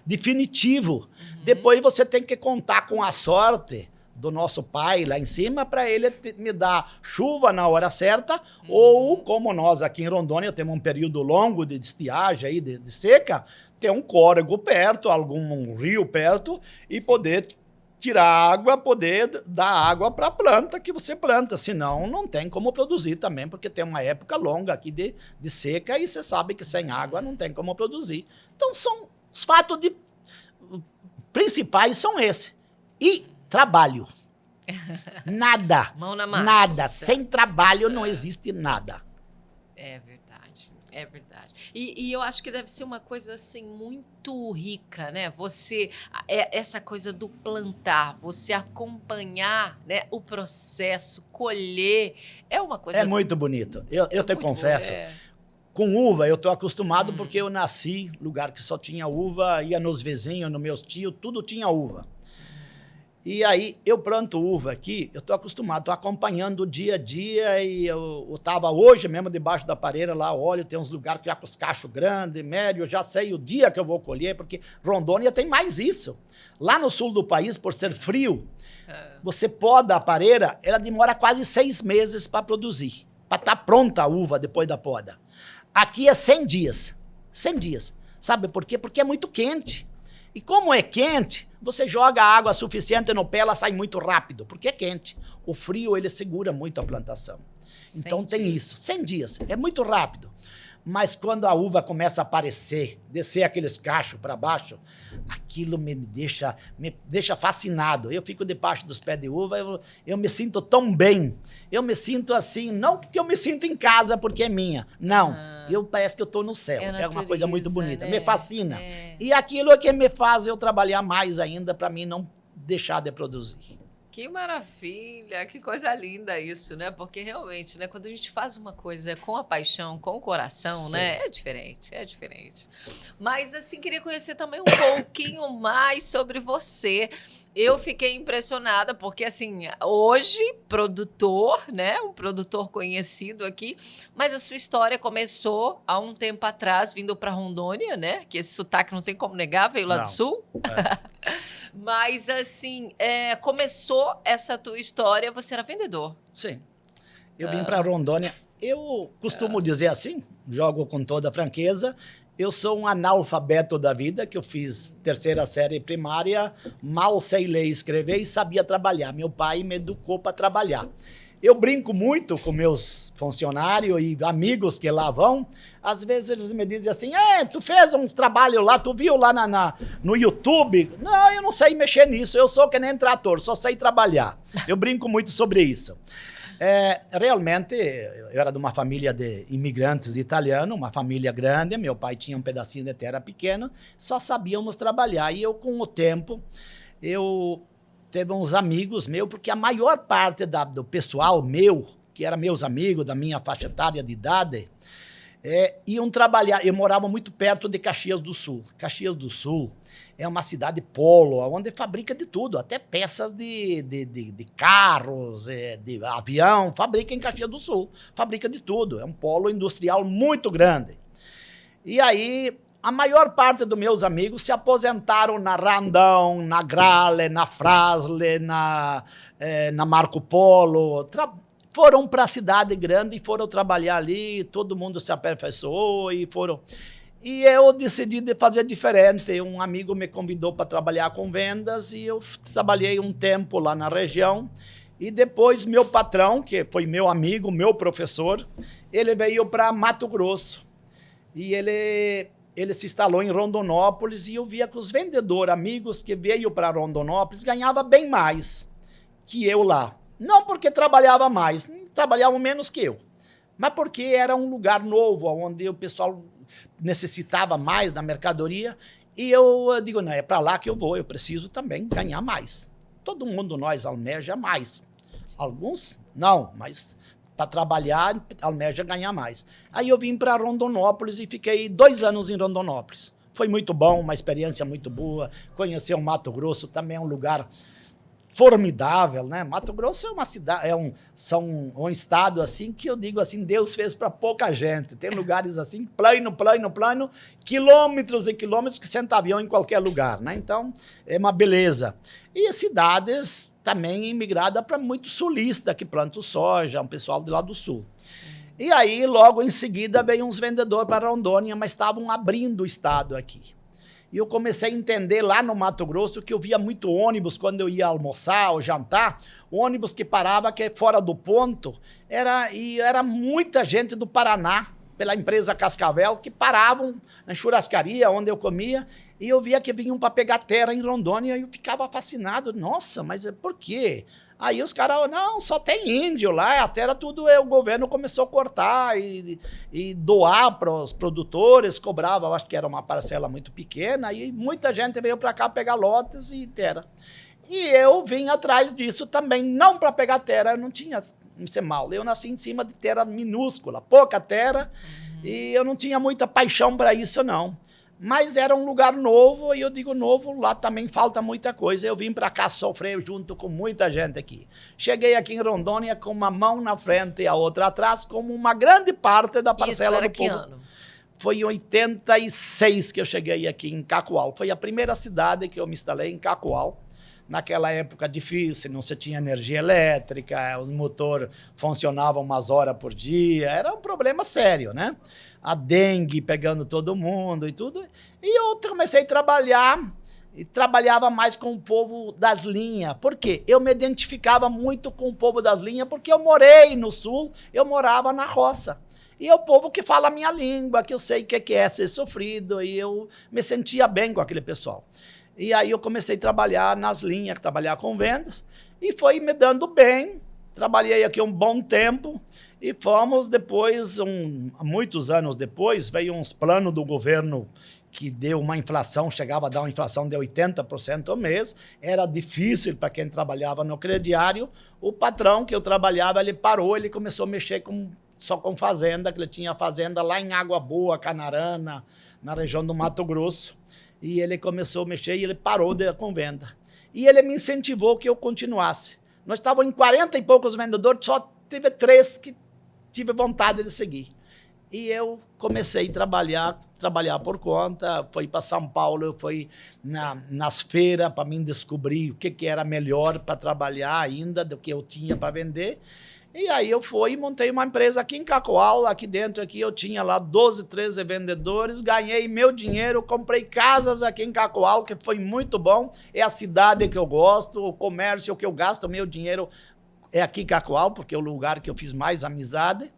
Speaker 2: definitivo. Depois você tem que contar com a sorte do nosso pai lá em cima para ele me dar chuva na hora certa, ou como nós aqui em Rondônia temos um período longo de estiagem, aí, de seca, ter um córrego perto, algum rio perto e poder tirar água, poder dar água para a planta que você planta, senão não tem como produzir também, porque tem uma época longa aqui de seca e você sabe que sem água não tem como produzir. Então são os fatos principais são esses. E trabalho. Nada.
Speaker 1: Mão na massa.
Speaker 2: Nada. Sem trabalho não existe nada.
Speaker 1: É verdade. É verdade. E eu acho que deve ser uma coisa assim muito rica, né? Essa coisa do plantar, você acompanhar, né, o processo, colher, é uma coisa...
Speaker 2: É muito bonito. Eu te confesso, com uva eu estou acostumado porque eu nasci em lugar que só tinha uva, ia nos vizinhos, nos meus tios, tudo tinha uva. E aí, eu planto uva aqui, eu estou acostumado, estou acompanhando o dia a dia, e eu estava hoje mesmo debaixo da pareira lá, olho, tem uns lugares que já com os cachos grandes, médio, eu já sei o dia que eu vou colher, porque Rondônia tem mais isso. Lá no sul do país, por ser frio, você poda a pareira, ela demora quase 6 meses para produzir. para estar pronta a uva depois da poda. Aqui é 100 dias. 100 dias. Sabe por quê? Porque é muito quente. E como é quente, você joga água suficiente no pé, ela sai muito rápido, porque é quente. O frio, ele segura muito a plantação. Então tem isso. 100 dias. É muito rápido. Mas quando a uva começa a aparecer, descer aqueles cachos para baixo, aquilo me deixa fascinado. Eu fico debaixo dos pés de uva, eu me sinto tão bem. Eu me sinto assim, não porque eu me sinto em casa, porque é minha. Não, parece que eu estou no céu. É uma coisa muito bonita, né? Me fascina. E aquilo é que me faz eu trabalhar mais ainda para mim não deixar de produzir.
Speaker 1: Que maravilha, que coisa linda isso, né? Porque realmente, né, quando a gente faz uma coisa com a paixão, com o coração, sim, né, é diferente, é diferente. Mas assim, queria conhecer também um pouquinho mais sobre você. Eu fiquei impressionada porque, assim, hoje, produtor, né, um produtor conhecido aqui, mas a sua história começou há um tempo atrás, vindo para Rondônia, né, que esse sotaque não tem como negar, veio lá do sul. Mas, assim, começou essa tua história, você era vendedor.
Speaker 2: Sim. Eu vim para Rondônia. Eu costumo dizer assim, jogo com toda franqueza, eu sou um analfabeto da vida, que eu fiz 3ª série primária, mal sei ler e escrever e sabia trabalhar. Meu pai me educou para trabalhar. Eu brinco muito com meus funcionários e amigos que lá vão. Às vezes eles me dizem assim, tu fez uns trabalhos lá, tu viu lá no YouTube? Não, eu não sei mexer nisso, eu sou que nem trator, só sei trabalhar. Eu brinco muito sobre isso. Realmente, eu era de uma família de imigrantes italianos, uma família grande, meu pai tinha um pedacinho de terra pequeno, só sabíamos trabalhar. E eu, com o tempo, teve uns amigos meus, porque a maior parte do pessoal meu, que eram meus amigos da minha faixa etária de idade, iam trabalhar. Eu morava muito perto de Caxias do Sul. Caxias do Sul é uma cidade polo, onde fabrica de tudo, até peças de carros, de avião, fabrica em Caxias do Sul. Fabrica de tudo, é um polo industrial muito grande. E aí, a maior parte dos meus amigos se aposentaram na Randon, na Grale, na Frasle, na Marco Polo. Foram para a cidade grande e foram trabalhar ali, todo mundo se aperfeiçoou e foram. E eu decidi de fazer diferente. Um amigo me convidou para trabalhar com vendas e eu trabalhei um tempo lá na região. E depois meu patrão, que foi meu amigo, meu professor, ele veio para Mato Grosso. E ele se instalou em Rondonópolis e eu via que os vendedores amigos que veio para Rondonópolis ganhavam bem mais que eu lá. Não porque trabalhava mais, trabalhavam menos que eu, mas porque era um lugar novo, onde o pessoal necessitava mais da mercadoria. E eu digo, não, é para lá que eu vou, eu preciso também ganhar mais. Todo mundo nós almeja mais. Alguns não, mas para trabalhar, almeja ganhar mais. Aí eu vim para Rondonópolis e fiquei 2 anos em Rondonópolis. Foi muito bom, uma experiência muito boa. Conhecer o Mato Grosso também é um lugar formidável, né? Mato Grosso é uma cidade, um estado assim que eu digo assim, Deus fez para pouca gente. Tem lugares assim, plano, quilômetros e quilômetros que senta avião em qualquer lugar, né? Então, é uma beleza. E as cidades também imigrada para muito sulista que planta soja, um pessoal de lá do sul. E aí, logo em seguida, veio uns vendedores para Rondônia, mas estavam abrindo o estado aqui. E eu comecei a entender lá no Mato Grosso que eu via muito ônibus quando eu ia almoçar ou jantar, ônibus que parava que fora do ponto, era muita gente do Paraná, pela empresa Cascavel, que paravam na churrascaria onde eu comia, e eu via que vinham para pegar terra em Rondônia e eu ficava fascinado. Nossa, mas por quê? Aí os caras, não, só tem índio lá, a terra tudo, o governo começou a cortar e doar para os produtores, cobrava, eu acho que era uma parcela muito pequena, e muita gente veio para cá pegar lotes e terra. E eu vim atrás disso também, não para pegar terra, eu não tinha ser mal, eu nasci em cima de terra minúscula, pouca terra, e eu não tinha muita paixão para isso, não. Mas era um lugar novo, e eu digo novo, lá também falta muita coisa. Eu vim para cá sofrer junto com muita gente aqui. Cheguei aqui em Rondônia com uma mão na frente e a outra atrás, como uma grande parte da parcela do povo.
Speaker 1: Ano?
Speaker 2: Foi em 86 que eu cheguei aqui em Cacoal. Foi a primeira cidade que eu me instalei, em Cacoal. naquela época difícil, não se tinha energia elétrica, os motores funcionavam umas horas por dia, era um problema sério, né? A dengue pegando todo mundo e tudo. E eu comecei a trabalhar, e trabalhava mais com o povo das linhas. Por quê? Eu me identificava muito com o povo das linhas, porque eu morei no sul, eu morava na roça. E é o povo que fala a minha língua, que eu sei o que é ser sofrido, e eu me sentia bem com aquele pessoal. E aí eu comecei a trabalhar nas linhas, trabalhar com vendas, e foi me dando bem. Trabalhei aqui um bom tempo, e fomos depois, muitos anos depois, veio uns planos do governo que deu uma inflação, chegava a dar uma inflação de 80% ao mês, era difícil para quem trabalhava no crediário. O patrão que eu trabalhava, ele parou, ele começou a mexer só com fazenda, que ele tinha fazenda lá em Água Boa, Canarana, na região do Mato Grosso. E ele começou a mexer e ele parou com venda. E ele me incentivou que eu continuasse. Nós estávamos em 40 e poucos vendedores, só teve 3 que tive vontade de seguir. E eu comecei a trabalhar por conta, fui para São Paulo, eu fui nas feiras para mim descobrir o que era melhor para trabalhar ainda do que eu tinha para vender. E aí eu fui e montei uma empresa aqui em Cacoal, aqui dentro aqui eu tinha lá 12, 13 vendedores, ganhei meu dinheiro, comprei casas aqui em Cacoal, que foi muito bom, é a cidade que eu gosto, o comércio que eu gasto, meu dinheiro é aqui em Cacoal, porque é o lugar que eu fiz mais amizade.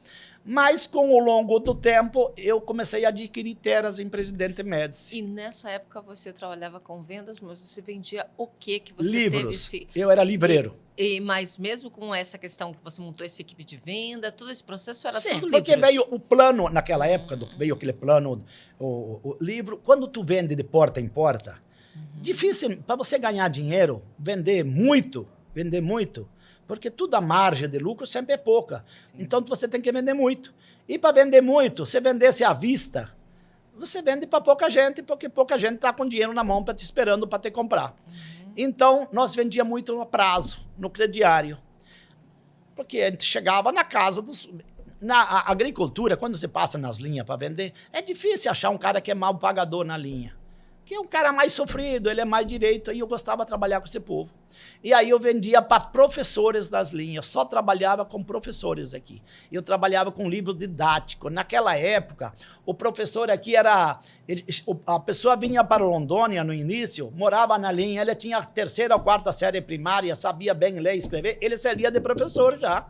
Speaker 2: Mas, com o longo do tempo, eu comecei a adquirir terras em Presidente Médici.
Speaker 1: E nessa época você trabalhava com vendas, mas você vendia o quê que você
Speaker 2: livros.
Speaker 1: teve?
Speaker 2: Eu era livreiro.
Speaker 1: Mas mesmo com essa questão que você montou essa equipe de venda, todo esse processo era
Speaker 2: Sim,
Speaker 1: tudo
Speaker 2: porque
Speaker 1: livros.
Speaker 2: veio o plano, naquela época, veio aquele plano, o livro. Quando tu vende de porta em porta, difícil, para você ganhar dinheiro, vender muito, porque toda a margem de lucro sempre é pouca. Sim. Então, você tem que vender muito. E para vender muito, se vendesse à vista, você vende para pouca gente, porque pouca gente está com dinheiro na mão te esperando para te comprar. Então, nós vendíamos muito no prazo, no crediário. Porque a gente chegava na casa dos... Na agricultura, quando você passa nas linhas para vender, é difícil achar um cara que é mal pagador na linha. Que é um cara mais sofrido, ele é mais direito, aí eu gostava de trabalhar com esse povo. E aí eu vendia para professores das linhas, só trabalhava com professores aqui. Eu trabalhava com livro didático. Naquela época, o professor aqui era... A pessoa vinha para Rondônia no início, morava na linha, ele tinha a 3ª ou 4ª série primária, sabia bem ler e escrever, ele seria de professor já.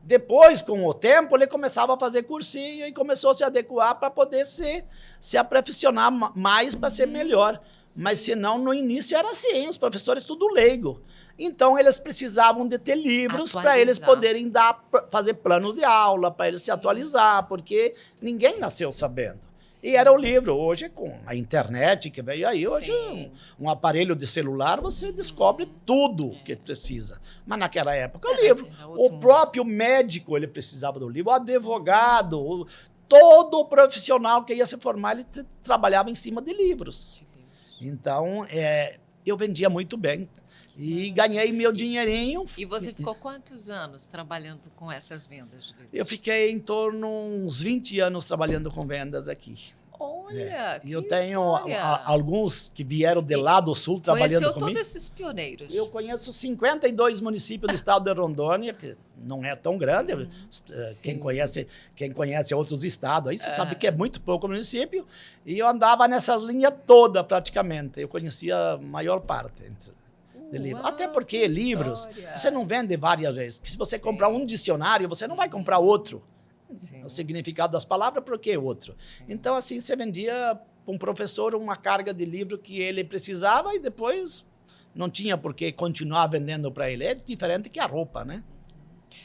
Speaker 2: Depois, com o tempo, ele começava a fazer cursinho e começou a se adequar para poder se aperfeiçoar mais, para ser melhor. Mas, senão, no início era assim, os professores tudo leigo. Então, eles precisavam de ter livros para eles poderem fazer planos de aula, para eles se atualizar, porque ninguém nasceu sabendo. E era o livro. Hoje, com a internet que veio aí, hoje um aparelho de celular, você descobre tudo que precisa. Mas naquela época, o livro. O próprio médico, ele precisava do livro. O advogado, todo o profissional que ia se formar, ele trabalhava em cima de livros. Então, eu vendia muito bem. E ganhei meu dinheirinho.
Speaker 1: E você ficou quantos anos trabalhando com essas vendas de livros?
Speaker 2: Eu fiquei em torno de uns 20 anos trabalhando com vendas aqui.
Speaker 1: Olha,
Speaker 2: E eu tenho alguns que vieram de lá do sul trabalhando comigo.
Speaker 1: Conheceu todos esses pioneiros?
Speaker 2: Eu conheço 52 municípios do estado de Rondônia, que não é tão grande. Quem conhece outros estados, aí você sabe que é muito pouco município. E eu andava nessas linhas todas praticamente. Eu conhecia a maior parte. Uau, até porque livros, você não vende várias vezes. Se você comprar um dicionário, você não vai comprar outro. Sim. O significado das palavras, por que outro? Sim. Então, assim, você vendia para um professor uma carga de livro que ele precisava e depois não tinha por que continuar vendendo para ele. É diferente que a roupa, né?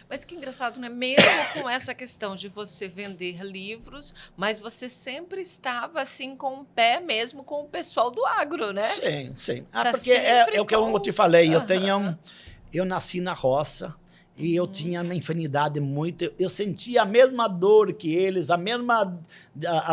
Speaker 1: Mas que engraçado, né? Mesmo com essa questão de você vender livros, mas você sempre estava assim com o pé mesmo com o pessoal do agro, né?
Speaker 2: Sim, sim. Porque é o que eu te falei. Eu nasci na roça e eu tinha uma infinidade muito... Eu sentia a mesma dor que eles, as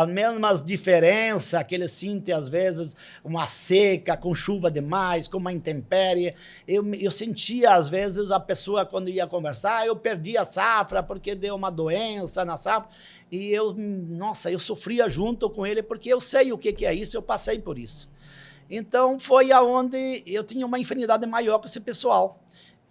Speaker 2: mesmas diferenças que eles sentem, às vezes, uma seca, com chuva demais, com uma intempérie. Eu sentia, às vezes, a pessoa, quando ia conversar, eu perdi a safra porque deu uma doença na safra. E nossa, eu sofria junto com ele, porque eu sei o que é isso, eu passei por isso. Então, foi aonde eu tinha uma afinidade maior com esse pessoal.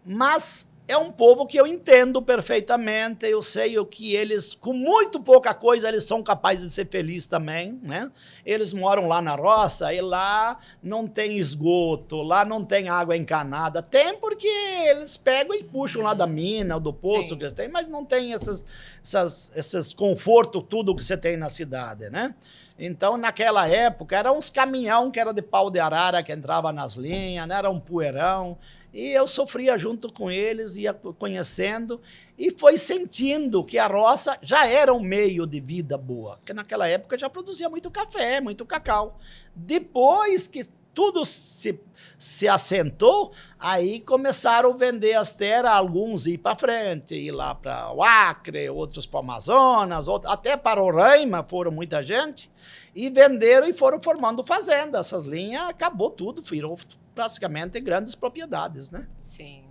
Speaker 2: Mas é um povo que eu entendo perfeitamente, eu sei o que eles, com muito pouca coisa, eles são capazes de ser felizes também, né? Eles moram lá na roça e lá não tem esgoto, lá não tem água encanada. Tem porque eles pegam e puxam lá da mina ou do poço que eles têm, mas não tem esses confortos, tudo que você tem na cidade, né? Então, naquela época, era uns caminhão que era de pau de arara que entrava nas linhas, né? Era um poeirão. E eu sofria junto com eles, ia conhecendo e foi sentindo que a roça já era um meio de vida boa, porque naquela época já produzia muito café, muito cacau. Depois que tudo se assentou, aí começaram a vender as terras, alguns ir para frente, ir lá para o Acre, outros para o Amazonas, até para o Roraima foram muita gente, e venderam e foram formando fazendas. Essas linhas, acabou tudo, virou praticamente grandes propriedades, né?
Speaker 1: Sim.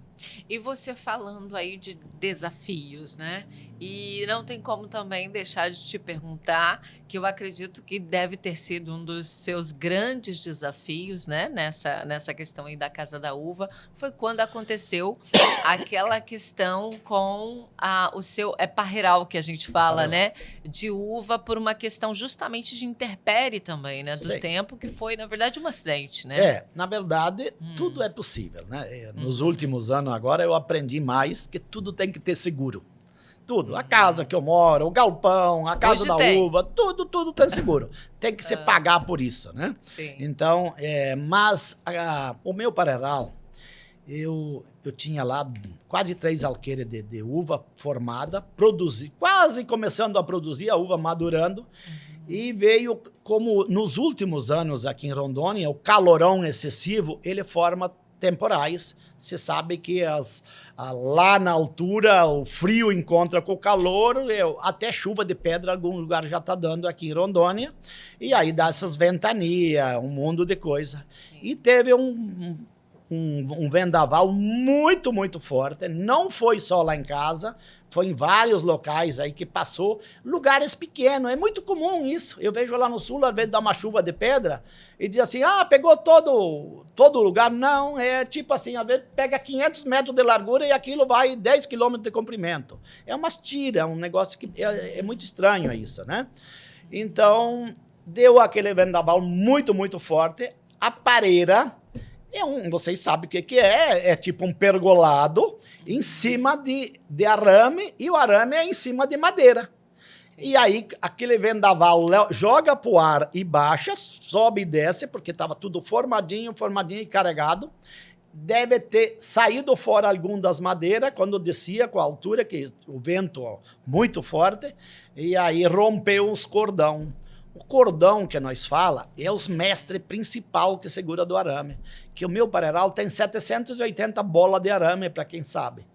Speaker 1: E você falando aí de desafios, né? E não tem como também deixar de te perguntar, que eu acredito que deve ter sido um dos seus grandes desafios, né? Nessa questão aí da Casa da Uva, foi quando aconteceu aquela questão com o seu parreiral, que a gente fala, né? De uva, por uma questão justamente de intempérie também, né? Do tempo, que foi, na verdade, um acidente, né?
Speaker 2: Na verdade, tudo é possível, né? Nos últimos anos agora eu aprendi mais que tudo tem que ter seguro. Tudo. A casa que eu moro, o galpão, a casa da uva, tudo tem seguro. Tem que se pagar por isso, né?
Speaker 1: Sim.
Speaker 2: Então, mas o meu parreiral, eu tinha lá quase 3 alqueires de uva formada, quase começando a produzir, a uva madurando, e veio, como nos últimos anos aqui em Rondônia, o calorão excessivo, ele forma temporais. Você sabe que lá na altura o frio encontra com o calor, até chuva de pedra algum lugar já está dando aqui em Rondônia, e aí dá essas ventanias, um mundo de coisa. Sim. E teve um vendaval muito, muito forte, não foi só lá em casa, foi em vários locais aí que passou, lugares pequenos, é muito comum isso. Eu vejo lá no sul, às vezes dá uma chuva de pedra e diz assim, pegou todo lugar. Não, é tipo assim, às vezes pega 500 metros de largura e aquilo vai 10 quilômetros de comprimento. É umas tiras, um negócio que é muito estranho isso, né? Então, deu aquele vendaval muito, muito forte, a pareira, vocês sabem o que é tipo um pergolado em cima de arame, e o arame é em cima de madeira. Sim. E aí aquele vendaval joga pro ar e baixa, sobe e desce, porque estava tudo formadinho e carregado. Deve ter saído fora algum das madeiras quando descia com a altura, que o vento muito forte, e aí rompeu os cordão. O cordão que nós fala é os mestres principal que segura do arame. Que o meu parreiral tem 780 bolas de arame, para quem sabe.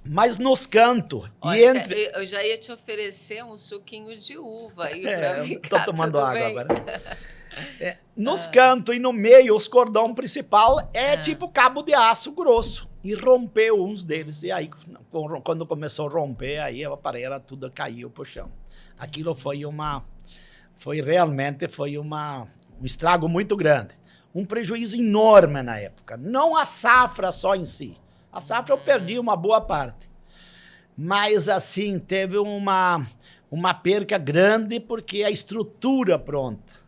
Speaker 2: Mas nos cantos.
Speaker 1: Eu já ia te oferecer um suquinho de uva aí para ficar.
Speaker 2: Estou tomando água agora. Nos cantos e no meio, os cordão principal tipo cabo de aço grosso. E rompeu uns deles. E aí, quando começou a romper, aí a pareira tudo caiu pro chão. Aquilo realmente um estrago muito grande. Um prejuízo enorme na época. Não a safra só em si. A safra eu perdi uma boa parte. Mas, assim, teve uma perca grande porque a estrutura pronta.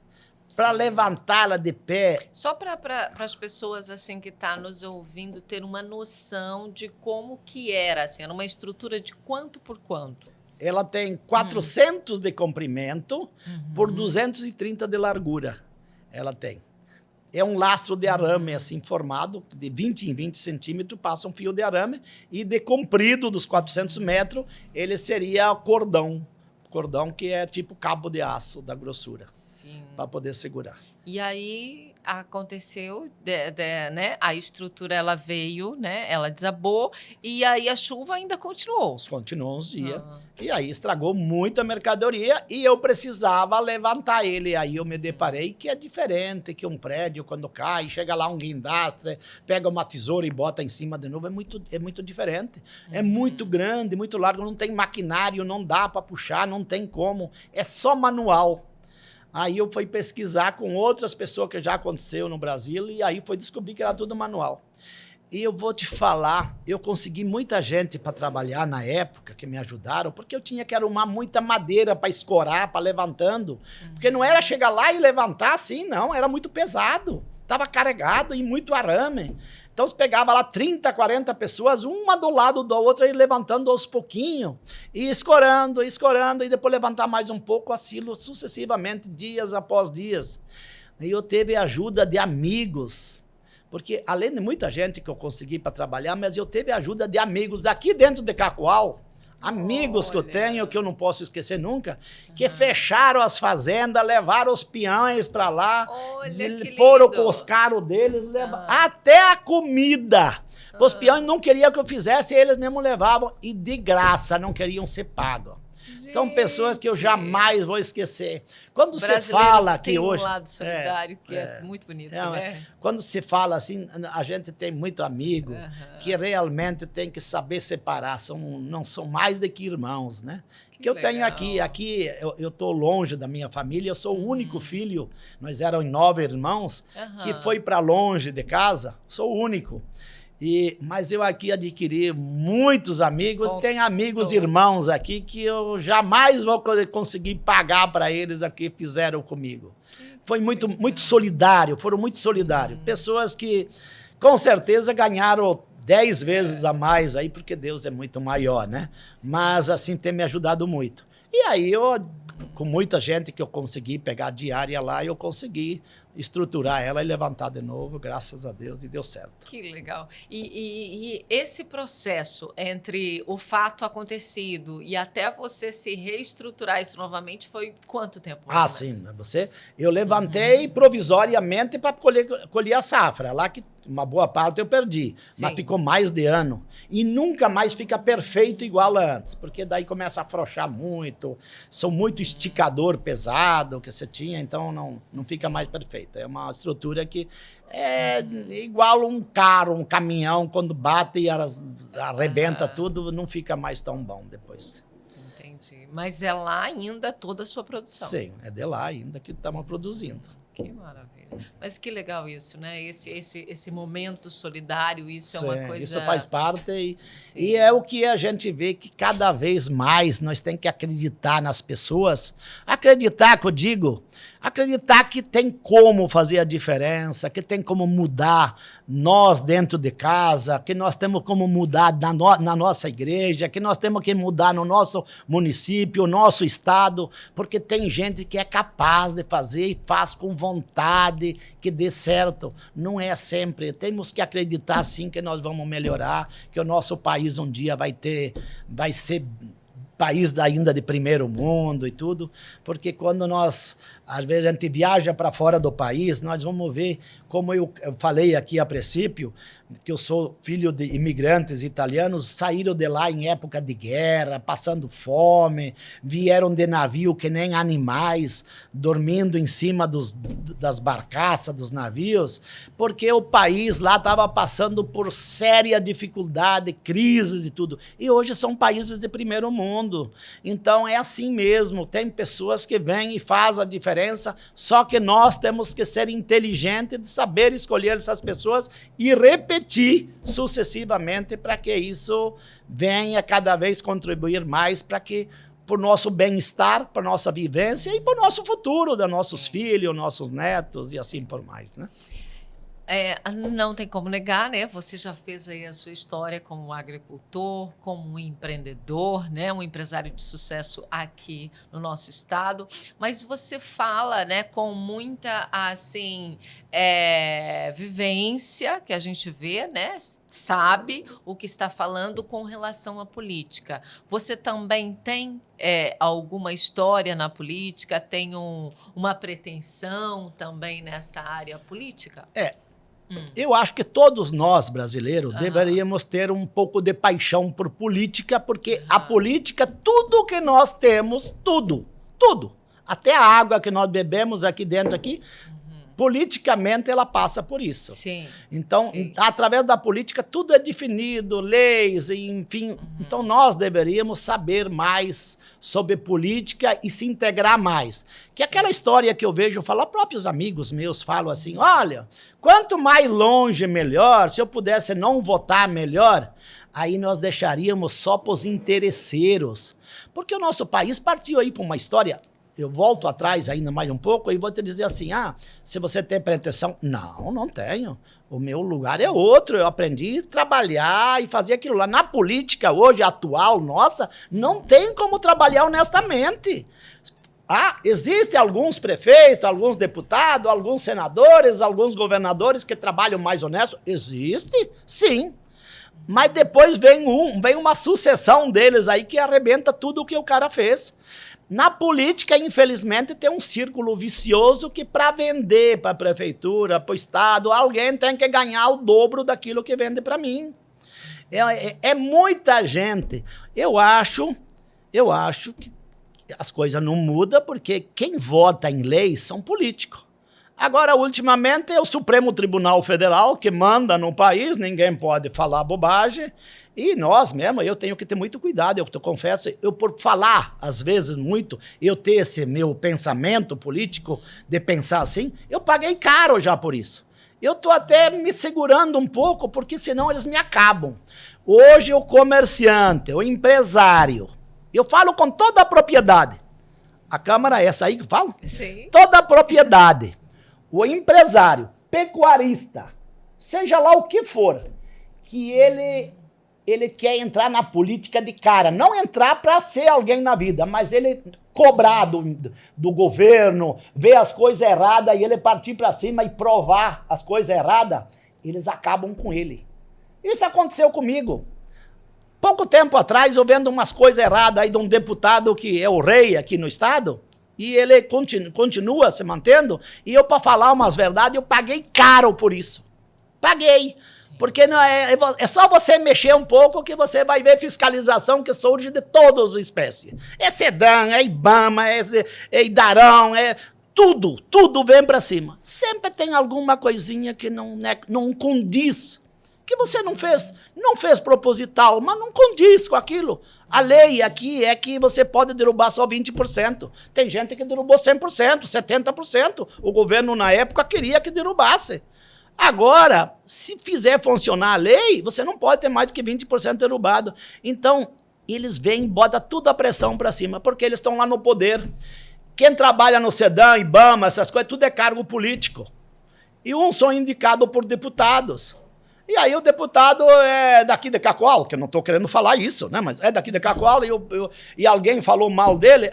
Speaker 2: Para levantá-la de pé.
Speaker 1: Só para as pessoas assim que estão nos ouvindo ter uma noção de como que era, assim, era uma estrutura de quanto por quanto?
Speaker 2: Ela tem 400 de comprimento por 230 de largura. Ela tem. É um lastro de arame assim formado, de 20 em 20 centímetros, passa um fio de arame, e de comprido dos 400 metros, ele seria cordão. Cordão que é tipo cabo de aço da grossura. Para poder segurar.
Speaker 1: E aí aconteceu, né? A estrutura ela veio, né? Ela desabou e aí a chuva ainda continuou.
Speaker 2: Continuou uns dias. E aí estragou muita mercadoria e eu precisava levantar ele. Aí eu me deparei que é diferente que um prédio quando cai, chega lá um guindastre, pega uma tesoura e bota em cima de novo. É muito diferente. É muito grande, muito largo, não tem maquinário, não dá para puxar, não tem como. É só manual. Aí eu fui pesquisar com outras pessoas que já aconteceu no Brasil e aí foi descobrir que era tudo manual. E eu vou te falar, eu consegui muita gente para trabalhar na época, que me ajudaram, porque eu tinha que arrumar muita madeira para escorar, para levantando. Porque não era chegar lá e levantar assim, não, era muito pesado. Estava carregado e muito arame. Então, você pegava lá 30, 40 pessoas, uma do lado da outra, e levantando aos pouquinhos, e escorando, e depois levantar mais um pouco, assim, sucessivamente, dias após dias. E eu tive a ajuda de amigos, porque além de muita gente que eu consegui para trabalhar, mas eu tive a ajuda de amigos daqui dentro de Cacoal, amigos que eu tenho, que eu não posso esquecer nunca, que fecharam as fazendas, levaram os peões para lá, foram com os carros deles, até a comida. Os peões não queriam que eu fizesse, eles mesmo levavam, e de graça, não queriam ser pagos. Então, pessoas que eu jamais vou esquecer. Quando você fala que hoje...
Speaker 1: Tem um lado solidário que é muito bonito, né?
Speaker 2: Quando se fala assim, a gente tem muito amigo que realmente tem que saber separar. Não são mais do que irmãos, né? Que eu tenho aqui eu estou longe da minha família, eu sou o único filho. Nós éramos 9 irmãos, que foi para longe de casa, sou o único. Mas eu aqui adquiri muitos amigos, tem amigos irmãos aqui que eu jamais vou conseguir pagar para eles o que fizeram comigo. Foi muito solidário, foram muito solidários. Pessoas que com certeza ganharam 10 vezes a mais aí, porque Deus é muito maior, né? Mas assim, tem me ajudado muito. E aí com muita gente que eu consegui pegar diária lá, eu consegui estruturar ela e levantar de novo, graças a Deus, e deu certo.
Speaker 1: Que legal. E esse processo entre o fato acontecido e até você se reestruturar isso novamente foi quanto tempo?
Speaker 2: Sim. Eu levantei provisoriamente para colher a safra. Lá que uma boa parte eu perdi, mas ficou mais de ano. E nunca mais fica perfeito igual a antes, porque daí começa a afrouxar muito, são muito esticador pesado que você tinha, então não fica mais perfeito. É uma estrutura que é igual um carro, um caminhão, quando bate e arrebenta tudo, não fica mais tão bom depois.
Speaker 1: Entendi. Mas é lá ainda toda a sua produção?
Speaker 2: Sim, é de lá ainda que estamos produzindo.
Speaker 1: Que maravilha. Mas que legal isso, né? Esse momento solidário, isso é uma coisa...
Speaker 2: Isso faz parte e é o que a gente vê que cada vez mais nós temos que acreditar nas pessoas. Acreditar, que eu digo, acreditar que tem como fazer a diferença, que tem como mudar nós dentro de casa, que nós temos como mudar na nossa igreja, que nós temos que mudar no nosso município, no nosso estado, porque tem gente que é capaz de fazer e faz com vontade, que dê certo. Não é sempre. Temos que acreditar sim que nós vamos melhorar, que o nosso país um dia vai ser país ainda de primeiro mundo e tudo, porque quando às vezes a gente viaja para fora do país, nós vamos ver, como eu falei aqui a princípio, que eu sou filho de imigrantes italianos, saíram de lá em época de guerra, passando fome, vieram de navio que nem animais, dormindo em cima das barcaças, dos navios, porque o país lá estava passando por séria dificuldade, crises e tudo. E hoje são países de primeiro mundo. Então é assim mesmo, tem pessoas que vêm e fazem a diferença, só que nós temos que ser inteligentes de saber escolher essas pessoas e repetir sucessivamente para que isso venha cada vez contribuir mais para o nosso bem-estar, para a nossa vivência e para o nosso futuro, dos nossos filhos, nossos netos e assim por mais, né?
Speaker 1: Não tem como negar, né? Você já fez aí a sua história como agricultor, como um empreendedor, né? Um empresário de sucesso aqui no nosso estado. Mas você fala, né, com muita, assim, vivência, que a gente vê, né? Sabe o que está falando com relação à política. Você também tem alguma história na política? Tem uma pretensão também nesta área política?
Speaker 2: Eu acho que todos nós, brasileiros, deveríamos ter um pouco de paixão por política, porque a política, tudo que nós temos, tudo, até a água que nós bebemos aqui dentro, Politicamente, ela passa por isso.
Speaker 1: Sim.
Speaker 2: Então,
Speaker 1: Sim.
Speaker 2: através da política, tudo é definido, leis, enfim. Então, nós deveríamos saber mais sobre política e se integrar mais. Que aquela história que eu vejo, falar, próprios amigos meus falam assim, olha, quanto mais longe, melhor. Se eu pudesse não votar, melhor. Aí nós deixaríamos só para os interesseiros. Porque o nosso país partiu aí para uma história... Eu volto atrás ainda mais um pouco e vou te dizer assim, se você tem pretensão... Não, não tenho. O meu lugar é outro. Eu aprendi a trabalhar e fazer aquilo lá. Na política hoje, atual, nossa, não tem como trabalhar honestamente. Existem alguns prefeitos, alguns deputados, alguns senadores, alguns governadores que trabalham mais honesto. Existe, sim. Mas depois vem uma sucessão deles aí que arrebenta tudo o que o cara fez. Na política, infelizmente, tem um círculo vicioso que para vender para a prefeitura, para o Estado, alguém tem que ganhar o dobro daquilo que vende para mim. É muita gente. Eu acho que as coisas não mudam porque quem vota em leis são políticos. Agora, ultimamente, é o Supremo Tribunal Federal que manda no país, ninguém pode falar bobagem. E nós mesmo, eu tenho que ter muito cuidado, eu confesso, por falar, às vezes, muito, eu ter esse meu pensamento político de pensar assim, eu paguei caro já por isso. Eu estou até me segurando um pouco, porque senão eles me acabam. Hoje, o comerciante, o empresário, eu falo com toda a propriedade. A Câmara é essa aí que fala?
Speaker 1: Sim.
Speaker 2: Toda a propriedade. O empresário, pecuarista, seja lá o que for, que ele quer entrar na política de cara. Não entrar para ser alguém na vida, mas ele cobrar do governo, ver as coisas erradas e ele partir para cima e provar as coisas erradas, eles acabam com ele. Isso aconteceu comigo. Pouco tempo atrás, eu vendo umas coisas erradas aí de um deputado que é o rei aqui no estado, e ele continua se mantendo, e eu, para falar umas verdades, eu paguei caro por isso. Paguei. Porque não é só você mexer um pouco que você vai ver fiscalização que surge de todas as espécies. É SEDAM, é IBAMA, é IDARÃO, tudo vem para cima. Sempre tem alguma coisinha que não condiz, que você não fez proposital, mas não condiz com aquilo. A lei aqui é que você pode derrubar só 20%. Tem gente que derrubou 100%, 70%. O governo, na época, queria que derrubasse. Agora, se fizer funcionar a lei, você não pode ter mais do que 20% derrubado. Então, eles vêm e botam toda a pressão para cima, porque eles estão lá no poder. Quem trabalha no SEDAM, IBAMA, essas coisas, tudo é cargo político. E uns são indicados por deputados. E aí o deputado é daqui de Cacoal, que eu não estou querendo falar isso, né? Mas é daqui de Cacoal e alguém falou mal dele.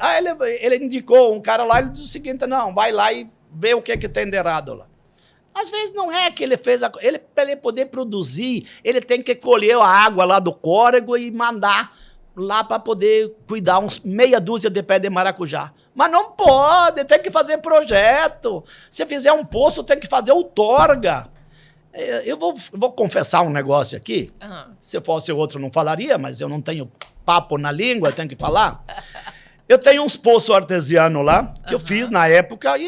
Speaker 2: Ele indicou um cara lá, ele disse o seguinte, não, vai lá e vê o que tem de errado lá. Às vezes não é que ele fez... Para ele poder produzir, ele tem que colher a água lá do córrego e mandar lá para poder cuidar uns meia dúzia de pé de maracujá. Mas não pode, tem que fazer projeto. Se fizer um poço, tem que fazer outorga. Eu vou confessar um negócio aqui. Se fosse outro, não falaria, mas eu não tenho papo na língua, eu tenho que falar. Eu tenho uns poços artesianos lá, que eu fiz na época, e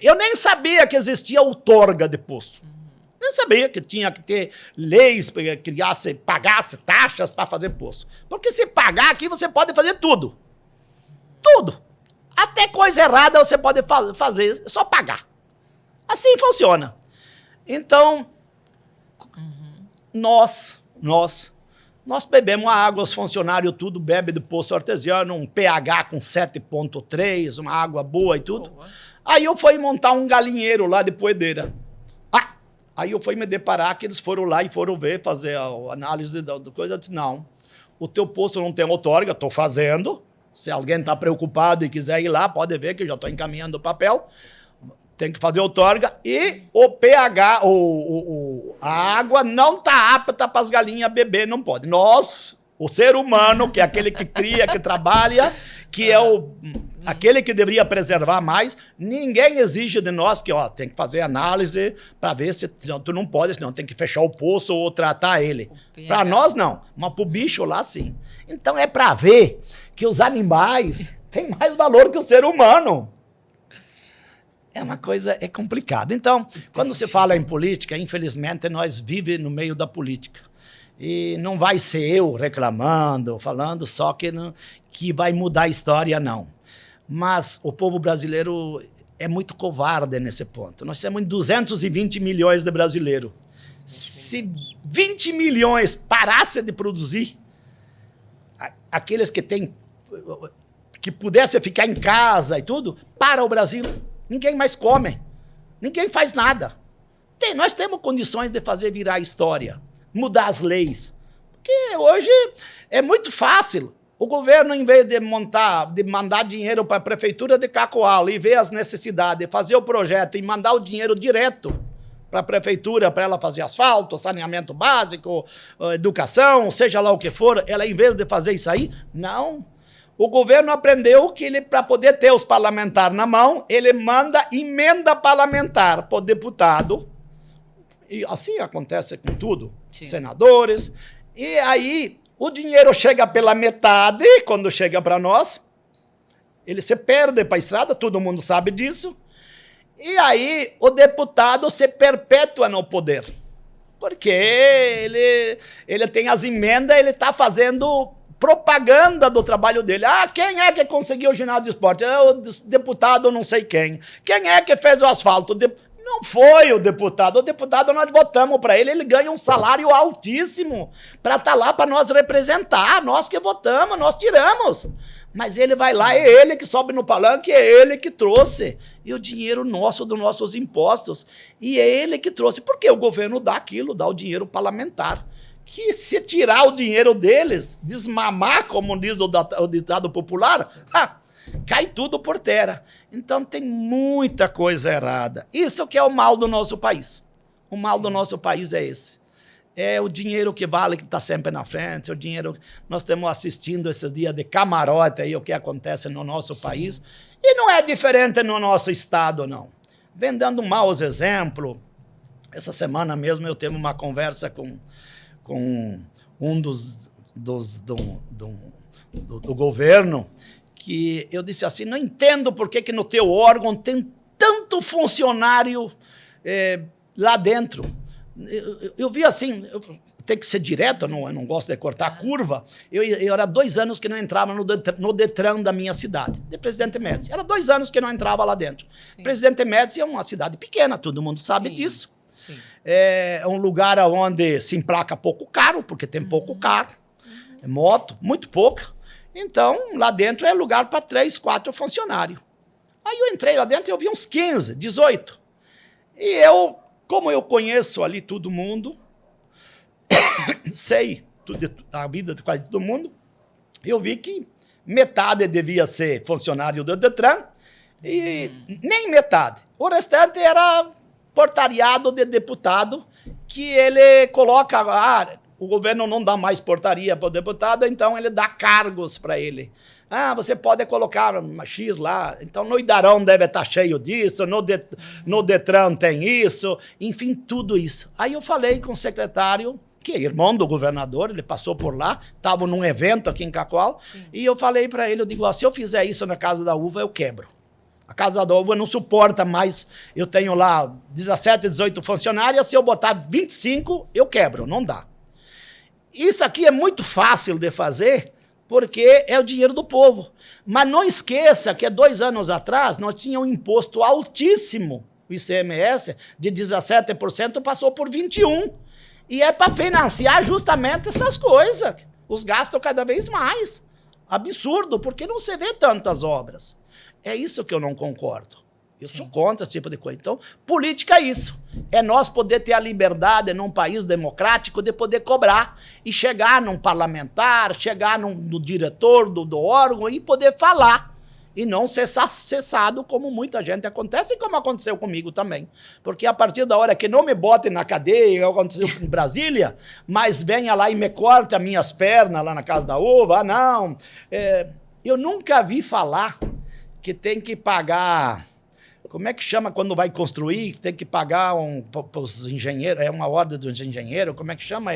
Speaker 2: eu nem sabia que existia outorga de poço. Nem sabia que tinha que ter leis para pagasse taxas para fazer poço. Porque se pagar aqui, você pode fazer tudo. Tudo. Até coisa errada você pode fazer, é só pagar. Assim funciona. Então, nós bebemos a água, os funcionários tudo bebem do poço artesiano, um pH com 7,3, uma água boa e tudo. Boa. Aí eu fui montar um galinheiro lá de Poedeira. Aí eu fui me deparar que eles foram lá e foram ver, fazer a análise da coisa. Eu disse, não, o teu poço não tem outorga, estou fazendo. Se alguém está preocupado e quiser ir lá, pode ver que eu já estou encaminhando o papel. Tem que fazer outorga e o pH, a água não está apta para as galinhas beber, não pode. Nós, o ser humano, que é aquele que cria, que trabalha, que é aquele que deveria preservar mais, ninguém exige de nós que tem que fazer análise para ver se tu não pode, senão tem que fechar o poço ou tratar ele. Para nós, não, mas para o bicho lá, sim. Então é para ver que os animais têm mais valor que o ser humano. É uma coisa, é complicado. Então, quando se fala em política, infelizmente, nós vivemos no meio da política. E não vai ser eu reclamando, falando só que vai mudar a história, não. Mas o povo brasileiro é muito covarde nesse ponto. Nós temos 220 milhões de brasileiros. Se 20 milhões parassem de produzir, aqueles que pudessem ficar em casa e tudo, para o Brasil. Ninguém mais come. Ninguém faz nada. Nós temos condições de fazer virar a história, mudar as leis. Porque hoje é muito fácil. O governo, em vez de mandar dinheiro para a prefeitura de Cacoal e ver as necessidades, fazer o projeto e mandar o dinheiro direto para a prefeitura, para ela fazer asfalto, saneamento básico, educação, seja lá o que for, ela, em vez de fazer isso aí, não. O governo aprendeu que ele, para poder ter os parlamentares na mão, ele manda emenda parlamentar para o deputado. E assim acontece com tudo. Sim. Senadores. E aí o dinheiro chega pela metade, quando chega para nós, ele se perde para a estrada, todo mundo sabe disso. E aí o deputado se perpetua no poder. Porque ele tem as emendas, ele está fazendo propaganda do trabalho dele. Ah, quem é que conseguiu o ginásio de esporte? É o deputado não sei quem. Quem é que fez o asfalto? Não foi o deputado. O deputado nós votamos para ele ganha um salário altíssimo para estar lá para nós representar. Nós que votamos, nós tiramos. Mas ele vai lá, é ele que sobe no palanque, é ele que trouxe. E o dinheiro nosso, dos nossos impostos. E é ele que trouxe. Porque o governo dá aquilo, dá o dinheiro parlamentar. Que se tirar o dinheiro deles, desmamar, como diz o ditado popular, cai tudo por terra. Então tem muita coisa errada. Isso que é o mal do nosso país. O mal do nosso país é esse. É o dinheiro que vale, que está sempre na frente, o dinheiro... Nós estamos assistindo esse dia de camarote aí, o que acontece no nosso país. E não é diferente no nosso estado, não. Vem dando maus exemplos. Essa semana mesmo eu tive uma conversa com um do governo, que eu disse assim, não entendo por que no teu órgão tem tanto funcionário lá dentro. Eu vi assim, tem que ser direto, eu não gosto de cortar a curva. Eu era 2 anos que não entrava no Detran da minha cidade, de Presidente Médici. Era 2 anos que não entrava lá dentro. Sim. Presidente Médici é uma cidade pequena, todo mundo sabe disso. Sim. É um lugar onde se emplaca pouco carro, porque tem pouco carro, moto, muito pouca. Então, lá dentro é lugar para 3, 4 funcionários. Aí eu entrei lá dentro e eu vi uns 15, 18. E eu, como eu conheço ali todo mundo, sei a vida de quase todo mundo, eu vi que metade devia ser funcionário do Detran e nem metade. O restante era portariado de deputado, que ele coloca... o governo não dá mais portaria para o deputado, então ele dá cargos para ele. Você pode colocar uma X lá, então no Idarão deve estar cheio disso, no Detran tem isso, enfim, tudo isso. Aí eu falei com o secretário, que é irmão do governador, ele passou por lá, estava num evento aqui em Cacoal, e eu falei para ele, eu digo, se eu fizer isso na Casa da Uva, eu quebro. A Casa da Uva não suporta mais, eu tenho lá 17, 18 funcionários, se eu botar 25, eu quebro, não dá. Isso aqui é muito fácil de fazer, porque é o dinheiro do povo. Mas não esqueça que 2 anos atrás, nós tínhamos um imposto altíssimo, o ICMS, de 17%, passou por 21%. E é para financiar justamente essas coisas. Os gastos cada vez mais. Absurdo, porque não se vê tantas obras. É isso que eu não concordo. Eu sou contra esse tipo de coisa. Então, política é isso. É nós poder ter a liberdade num país democrático de poder cobrar e chegar num parlamentar, chegar no diretor do órgão e poder falar. E não ser cessado, como muita gente acontece, e como aconteceu comigo também. Porque a partir da hora que não me botem na cadeia, aconteceu em Brasília, mas venha lá e me corte as minhas pernas lá na Casa da Uva, não. Eu nunca vi falar que tem que pagar... Como é que chama quando vai construir? Tem que pagar para os engenheiros, é uma ordem dos engenheiros, como é que chama?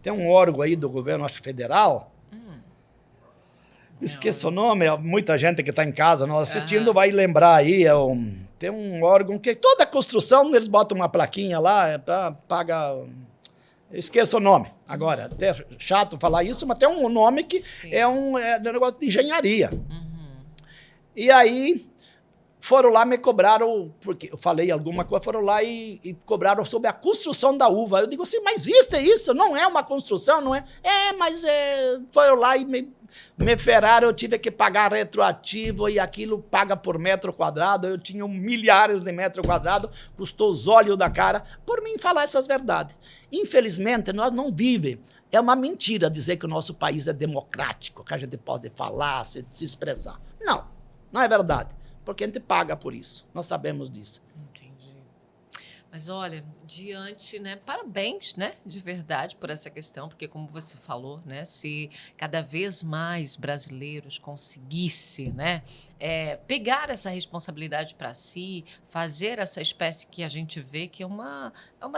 Speaker 2: Tem um órgão aí do governo, acho, federal. Esqueço o nome, muita gente que está em casa nós assistindo vai lembrar aí, tem um órgão que toda construção eles botam uma plaquinha lá, paga... Esqueço o nome agora, até chato falar isso, mas tem um nome que é um negócio de engenharia. E aí foram lá me cobraram, porque eu falei alguma coisa, foram lá e cobraram sobre a construção da uva. Eu digo assim, mas isso não é uma construção, não é? Mas foram lá e me ferraram, eu tive que pagar retroativo e aquilo paga por metro quadrado, eu tinha milhares de metros quadrados, custou os olhos da cara, por mim falar essas verdades. Infelizmente, nós não vivemos. É uma mentira dizer que o nosso país é democrático, que a gente pode falar, se expressar. Não é verdade, porque a gente paga por isso, nós sabemos disso.
Speaker 1: Entendi. Mas olha, diante, né, parabéns, né, de verdade por essa questão, porque como você falou, né, se cada vez mais brasileiros conseguissem, né, pegar essa responsabilidade para si, fazer essa espécie que a gente vê que é uma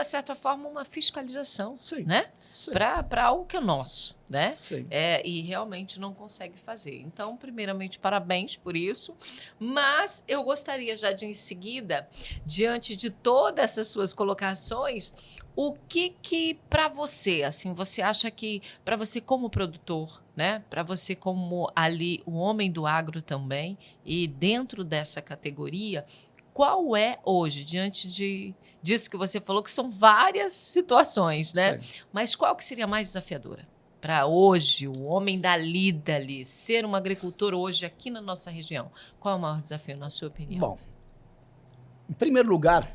Speaker 1: certa forma uma fiscalização,
Speaker 2: Sim,
Speaker 1: né,
Speaker 2: sim.
Speaker 1: para algo que é nosso, né,
Speaker 2: Sim.
Speaker 1: e realmente não consegue fazer. Então, primeiramente, parabéns por isso, mas eu gostaria já de em seguida, diante de todas essas suas colocações, o que para você, assim, você acha que para você como produtor, né, para você como ali o homem do agro também e dentro dessa categoria, qual é hoje diante disso que você falou que são várias situações, né?
Speaker 2: Sim.
Speaker 1: Mas qual que seria mais desafiadora para hoje o homem da lida ali ser um agricultor hoje aqui na nossa região? Qual é o maior desafio na sua opinião?
Speaker 2: Bom, em primeiro lugar,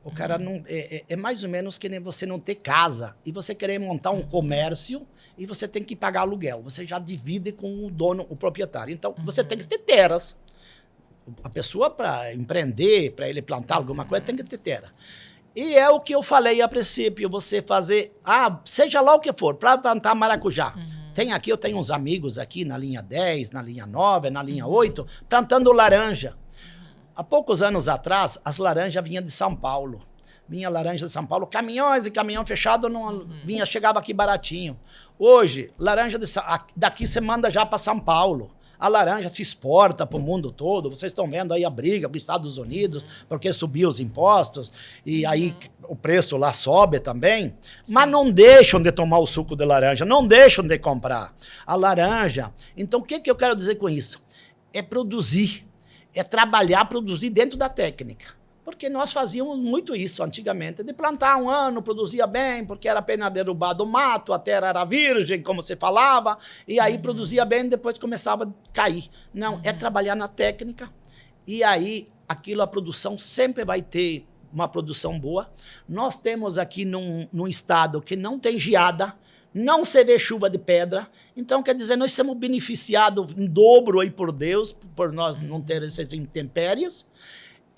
Speaker 2: o cara não é mais ou menos que nem você não ter casa e você querer montar um comércio e você tem que pagar aluguel. Você já divide com o dono, o proprietário. Então, você tem que ter terras. A pessoa, para empreender, para ele plantar alguma coisa, tem que ter terra. E é o que eu falei a princípio, você fazer, seja lá o que for, para plantar maracujá. Eu tenho uns amigos aqui na linha 10, na linha 9, na linha 8, plantando laranja. Há poucos anos atrás, as laranjas vinham de São Paulo. Vinha laranja de São Paulo, caminhões e caminhão fechado, chegava aqui baratinho. Hoje, laranja daqui você manda já para São Paulo. A laranja se exporta para o mundo todo. Vocês estão vendo aí a briga com os Estados Unidos, porque subiu os impostos, e aí o preço lá sobe também. Sim. Mas não deixam de tomar o suco de laranja, não deixam de comprar a laranja. Então, o que eu quero dizer com isso? É produzir. É trabalhar, produzir dentro da técnica. Porque nós fazíamos muito isso antigamente, de plantar um ano, produzia bem, porque era apenas derrubar do mato, a terra era virgem, como você falava, e aí produzia bem, depois começava a cair. Não, é trabalhar na técnica, e aí a produção sempre vai ter uma produção boa. Nós temos aqui num estado que não tem geada, não se vê chuva de pedra, então quer dizer, nós somos beneficiados em dobro aí por Deus, por nós não ter essas intempéries,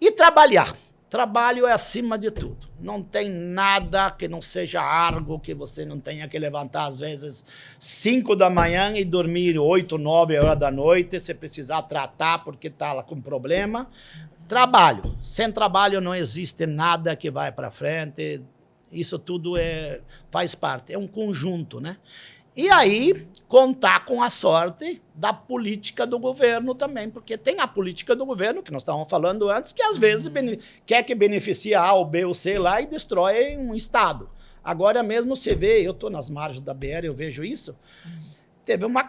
Speaker 2: e trabalhar. Trabalho é acima de tudo. Não tem nada que não seja árduo, que você não tenha que levantar às vezes 5 da manhã e dormir 8, 9 horas da noite, se precisar tratar porque está lá com problema. Trabalho. Sem trabalho não existe nada que vai para frente. Isso tudo faz parte, é um conjunto, né? E aí, contar com a sorte da política do governo também, porque tem a política do governo, que nós estávamos falando antes, que às vezes quer que beneficie A ou B ou C lá e destrói um estado. Agora mesmo você vê, eu estou nas margens da BR, eu vejo isso, teve uma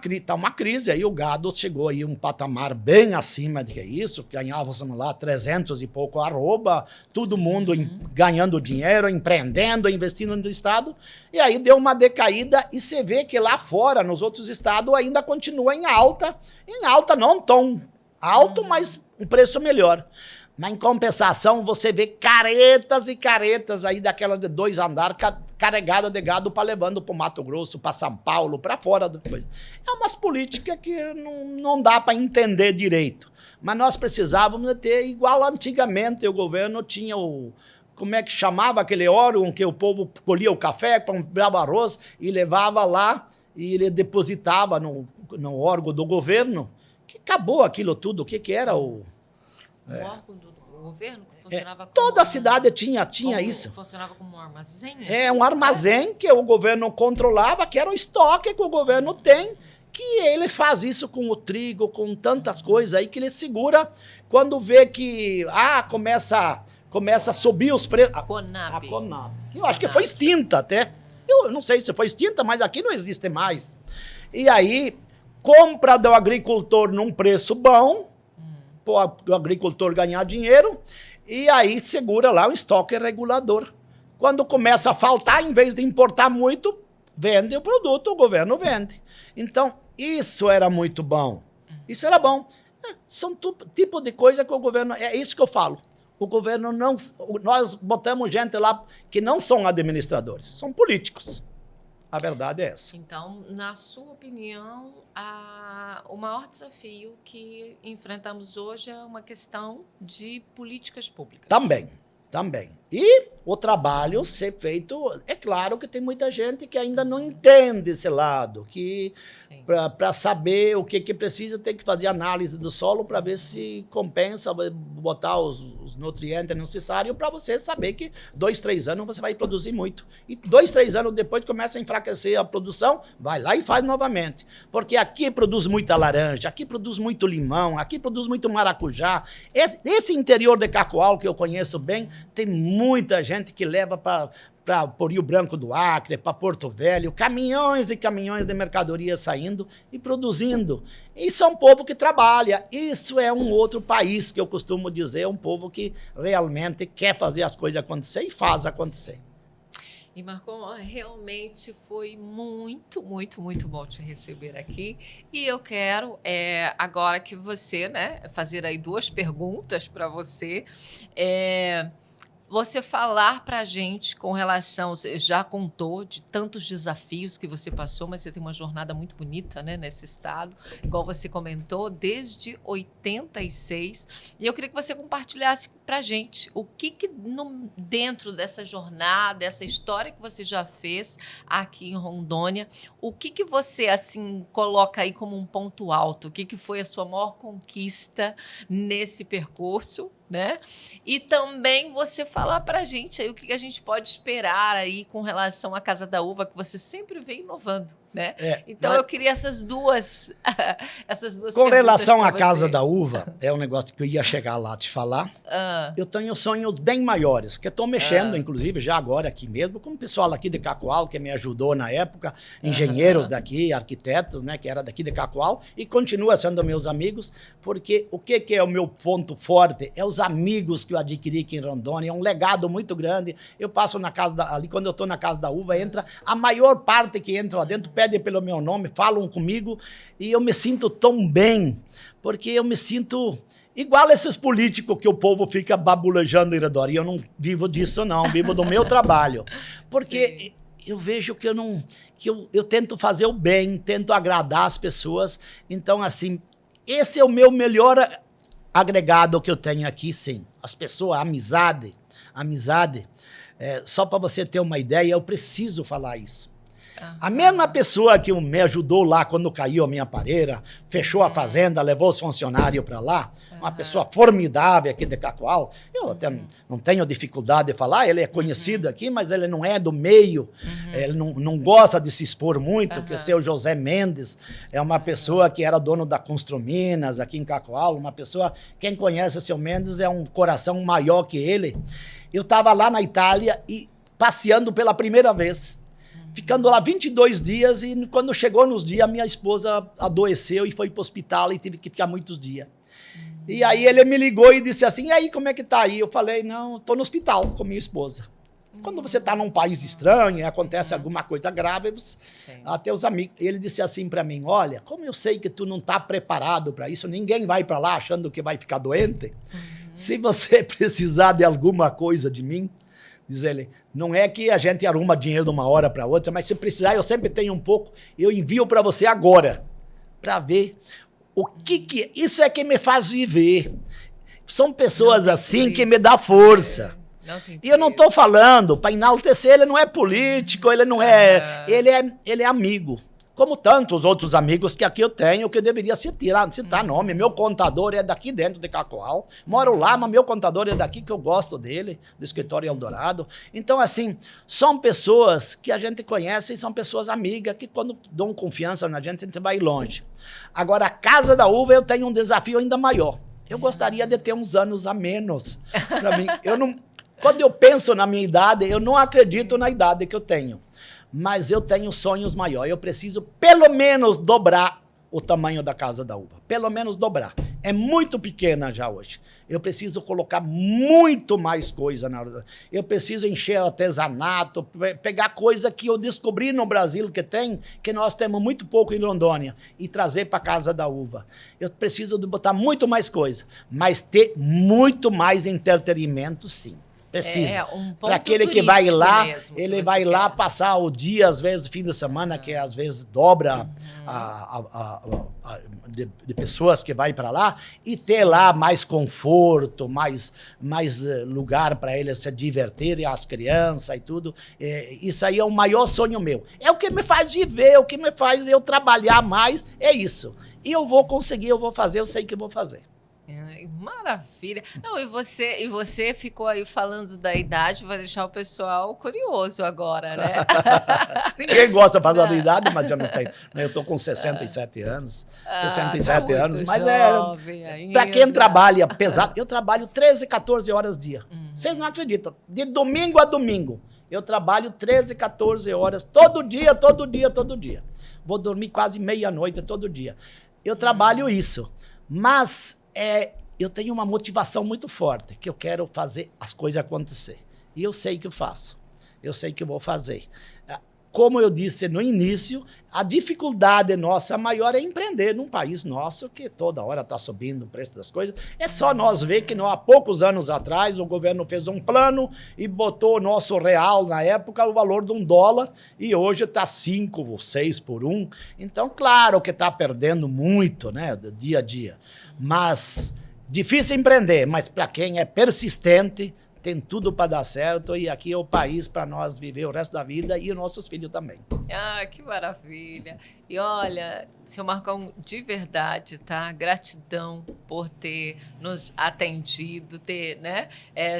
Speaker 2: crise, aí o gado chegou aí um patamar bem acima de que isso, ganhava, vamos lá, 300 e pouco arroba, todo mundo ganhando dinheiro, empreendendo, investindo no estado, e aí deu uma decaída e você vê que lá fora, nos outros estados, ainda continua em alta não tão alto, mas um preço melhor. Mas, em compensação, você vê caretas e caretas aí daquelas de 2 andares carregadas de gado para levando para o Mato Grosso, para São Paulo, para fora do país. É umas políticas que não dá para entender direito. Mas nós precisávamos ter, igual antigamente, o governo tinha como é que chamava aquele órgão que o povo colhia o café, comprava arroz e levava lá e ele depositava no órgão do governo, que acabou aquilo tudo. O que era o
Speaker 1: órgão do governo que funcionava como...
Speaker 2: Toda a cidade tinha isso.
Speaker 1: Funcionava como um armazém?
Speaker 2: Um armazém que o governo controlava, que era o estoque que o governo tem, que ele faz isso com o trigo, com tantas coisas aí, que ele segura quando vê que começa a subir os preços. A Conab. Eu acho que foi extinta até. Eu não sei se foi extinta, mas aqui não existe mais. E aí, compra do agricultor num preço bom, para o agricultor ganhar dinheiro, e aí segura lá o estoque regulador. Quando começa a faltar, em vez de importar muito, vende o produto, o governo vende. Então, isso era muito bom. Isso era bom. São tipo de coisa que o governo... É isso que eu falo. O governo não... Nós botamos gente lá que não são administradores, são políticos. A verdade é essa.
Speaker 1: Então, na sua opinião, o maior desafio que enfrentamos hoje é uma questão de políticas públicas.
Speaker 2: Também. E o trabalho ser feito, é claro que tem muita gente que ainda não entende esse lado, que para saber o que precisa tem que fazer análise do solo para ver se compensa botar os nutrientes necessários para você saber que 2, 3 anos você vai produzir muito. E 2, 3 anos depois começa a enfraquecer a produção, vai lá e faz novamente. Porque aqui produz muita laranja, aqui produz muito limão, aqui produz muito maracujá. Esse interior de Cacoal que eu conheço bem, tem muita gente que leva para Rio Branco do Acre, para Porto Velho, caminhões e caminhões de mercadoria saindo e produzindo. Isso é um povo que trabalha. Isso é um outro país que eu costumo dizer, um povo que realmente quer fazer as coisas acontecer e faz acontecer.
Speaker 1: E, Marcon, realmente foi muito, muito, muito bom te receber aqui. E eu quero, agora que você, fazer aí 2 perguntas para você. Você falar para a gente com relação... Você já contou de tantos desafios que você passou, mas você tem uma jornada muito bonita, nesse estado, igual você comentou, desde 86. E eu queria que você compartilhasse para a gente o que dentro dessa jornada, dessa história que você já fez aqui em Rondônia, o que você assim coloca aí como um ponto alto? O que foi a sua maior conquista nesse percurso? E também você falar para a gente aí o que a gente pode esperar aí com relação à Casa da Uva, que você sempre vem inovando, Então, eu queria essas duas
Speaker 2: com relação à Casa da Uva, é um negócio que eu ia chegar lá te falar. Eu tenho sonhos bem maiores, que eu estou mexendo, inclusive, já agora aqui mesmo, com o pessoal aqui de Cacoal, que me ajudou na época, engenheiros daqui, arquitetos, que era daqui de Cacoal, e continua sendo meus amigos, porque o que é o meu ponto forte? É os amigos que eu adquiri aqui em Rondônia, é um legado muito grande. Eu passo na casa ali, quando eu estou na Casa da Uva, entra a maior parte que entra lá dentro, pedem pelo meu nome, falam comigo, e eu me sinto tão bem, porque eu me sinto igual esses políticos que o povo fica babulejando em redor. E eu não vivo disso, não, vivo do meu trabalho. Porque eu vejo que eu tento fazer o bem, tento agradar as pessoas. Então, assim, esse é o meu melhor agregado que eu tenho aqui, sim. As pessoas, a amizade. Só para você ter uma ideia, eu preciso falar isso. A mesma pessoa que me ajudou lá quando caiu a minha pareira, fechou a fazenda, levou os funcionários para lá, uma pessoa formidável aqui de Cacoal, eu até não tenho dificuldade de falar, ele é conhecido aqui, mas ele não é do meio, ele não gosta de se expor muito, que é o seu José Mendes, é uma pessoa que era dono da Construminas aqui em Cacoal, uma pessoa, quem conhece o seu Mendes é um coração maior que ele. Eu estava lá na Itália e passeando pela primeira vez, ficando lá 22 dias, e quando chegou nos dias, minha esposa adoeceu e foi para o hospital e tive que ficar muitos dias. E aí ele me ligou e disse assim, e aí, como é que tá aí? Eu falei, não, estou no hospital com minha esposa. Quando você está num país estranho e acontece alguma coisa grave, até os amigos... Ele disse assim para mim, olha, como eu sei que tu não está preparado para isso, ninguém vai para lá achando que vai ficar doente. Se você precisar de alguma coisa de mim, diz ele, não é que a gente arruma dinheiro de uma hora para outra, mas se precisar, eu sempre tenho um pouco, eu envio para você agora, para ver o que... Isso é que me faz viver. São pessoas assim que me dão força. E eu não estou falando para enaltecer, ele não é político, ele não é... Ele é amigo. Como tantos outros amigos que aqui eu tenho, que eu deveria citar nome. Meu contador é daqui dentro de Cacoal. Moro lá, mas meu contador é daqui, que eu gosto dele, do escritório Eldorado. Então, assim, são pessoas que a gente conhece e são pessoas amigas, que quando dão confiança na gente, a gente vai longe. Agora, a Casa da Uva, eu tenho um desafio ainda maior. Eu gostaria de ter uns anos a menos. Para mim, quando eu penso na minha idade, eu não acredito na idade que eu tenho. Mas eu tenho sonhos maiores. Eu preciso, pelo menos, dobrar o tamanho da Casa da Uva. Pelo menos dobrar. É muito pequena já hoje. Eu preciso colocar muito mais coisa na hora. Eu preciso encher artesanato, pegar coisa que eu descobri no Brasil que nós temos muito pouco em Rondônia, e trazer para a Casa da Uva. Eu preciso de botar muito mais coisa, mas ter muito mais entretenimento, sim. Precisa. Para aquele que vai lá, mesmo, ele vai lá passar o dia, às vezes, fim de semana, que às vezes dobra de pessoas que vai para lá, e ter lá mais conforto, mais lugar para eles se divertirem, as crianças e tudo. Isso aí é o maior sonho meu. É o que me faz viver, o que me faz eu trabalhar mais, é isso. E eu vou conseguir, eu vou fazer, eu sei que vou fazer.
Speaker 1: Maravilha. Não, e você ficou aí falando da idade, vai deixar o pessoal curioso agora, né?
Speaker 2: Ninguém gosta de falar da idade, mas eu não tenho. Eu estou com 67 anos. 67 anos, mas para quem trabalha pesado, eu trabalho 13, 14 horas dia. Vocês não acreditam. De domingo a domingo, eu trabalho 13, 14 horas, todo dia. Vou dormir quase meia-noite todo dia. Eu trabalho isso, mas eu tenho uma motivação muito forte, que eu quero fazer as coisas acontecer. E eu sei que eu faço. Eu sei que eu vou fazer. Como eu disse no início, a dificuldade nossa maior é empreender num país nosso que toda hora está subindo o preço das coisas. É só nós ver que há poucos anos atrás o governo fez um plano e botou o nosso real, na época, o valor de $1, e hoje está 5 ou 6 por 1. Então, claro que está perdendo muito, né, do dia a dia. Mas difícil empreender, mas para quem é persistente, tem tudo para dar certo, e aqui é o país para nós viver o resto da vida, e os nossos filhos também.
Speaker 1: Ah, que maravilha. E olha, seu Marcão, de verdade, tá? Gratidão por ter nos atendido, ter, né,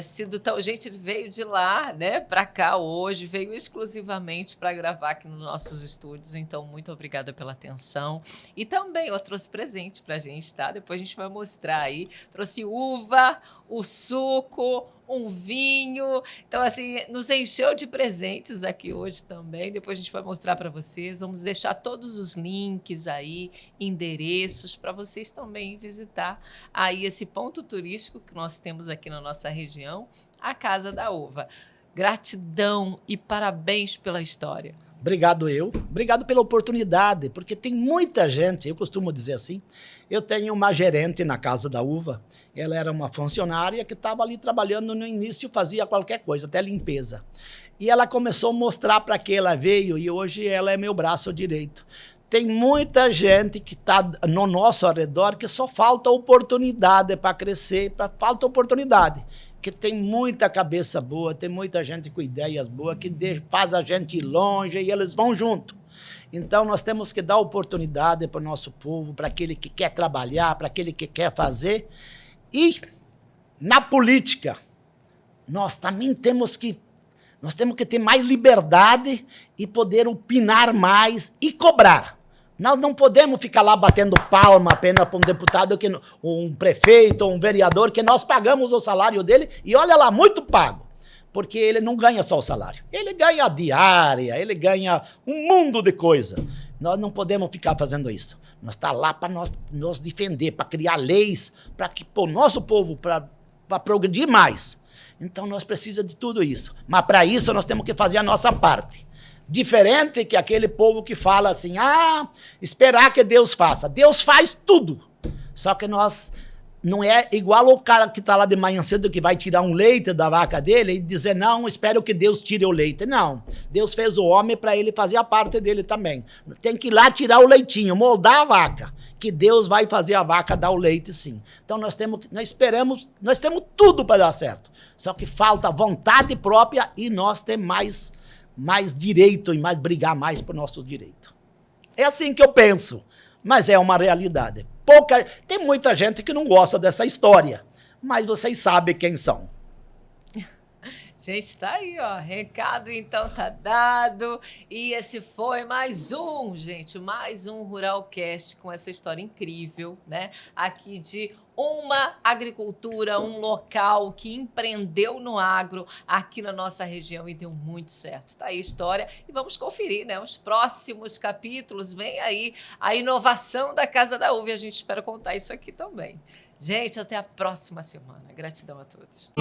Speaker 1: sido tão... Gente, ele veio de lá, né, para cá hoje, veio exclusivamente para gravar aqui nos nossos estúdios, então muito obrigada pela atenção. E também eu trouxe presente pra gente, tá? Depois a gente vai mostrar aí. Trouxe uva, o suco, um vinho. Então, assim, nos encheu de presentes aqui hoje também. Depois a gente vai mostrar para vocês. Vamos deixar todos os links aí, endereços, para vocês também visitar aí esse ponto turístico que nós temos aqui na nossa região, a Casa da Uva. Gratidão e parabéns pela história.
Speaker 2: Obrigado pela oportunidade, porque tem muita gente, eu costumo dizer assim, eu tenho uma gerente na Casa da Uva, ela era uma funcionária que estava ali trabalhando no início, fazia qualquer coisa, até limpeza. E ela começou a mostrar para que ela veio, e hoje ela é meu braço direito. Tem muita gente que está no nosso redor que só falta oportunidade para crescer, falta oportunidade. Que tem muita cabeça boa, tem muita gente com ideias boas, que faz a gente ir longe e eles vão junto. Então, nós temos que dar oportunidade para o nosso povo, para aquele que quer trabalhar, para aquele que quer fazer. E, na política, nós também temos que ter mais liberdade e poder opinar mais e cobrar. Nós não podemos ficar lá batendo palma apenas para um deputado, um prefeito, um vereador, que nós pagamos o salário dele, e olha lá, muito pago, porque ele não ganha só o salário. Ele ganha a diária, ele ganha um mundo de coisa. Nós não podemos ficar fazendo isso. Nós estamos lá para nos defender, para criar leis, para que o nosso povo, para progredir mais. Então, nós precisamos de tudo isso. Mas, para isso, nós temos que fazer a nossa parte. Diferente que aquele povo que fala assim, esperar que Deus faça. Deus faz tudo. Só que nós não é igual o cara que está lá de manhã cedo que vai tirar um leite da vaca dele e dizer, não, espero que Deus tire o leite. Não, Deus fez o homem para ele fazer a parte dele também. Tem que ir lá tirar o leitinho, moldar a vaca, que Deus vai fazer a vaca dar o leite, sim. Então nós temos tudo para dar certo. Só que falta vontade própria, e nós temos mais direito e brigar mais por nossos direitos. É assim que eu penso, mas é uma realidade. Tem muita gente que não gosta dessa história, mas vocês sabem quem são.
Speaker 1: Gente, tá aí, ó. Recado então tá dado. E esse foi mais um, gente, mais um Ruralcast com essa história incrível, né? Aqui de uma agricultura, um local que empreendeu no agro aqui na nossa região e deu muito certo. Tá aí a história e vamos conferir, né? Os próximos capítulos, vem aí a inovação da Casa da Uva e a gente espera contar isso aqui também. Gente, até a próxima semana. Gratidão a todos.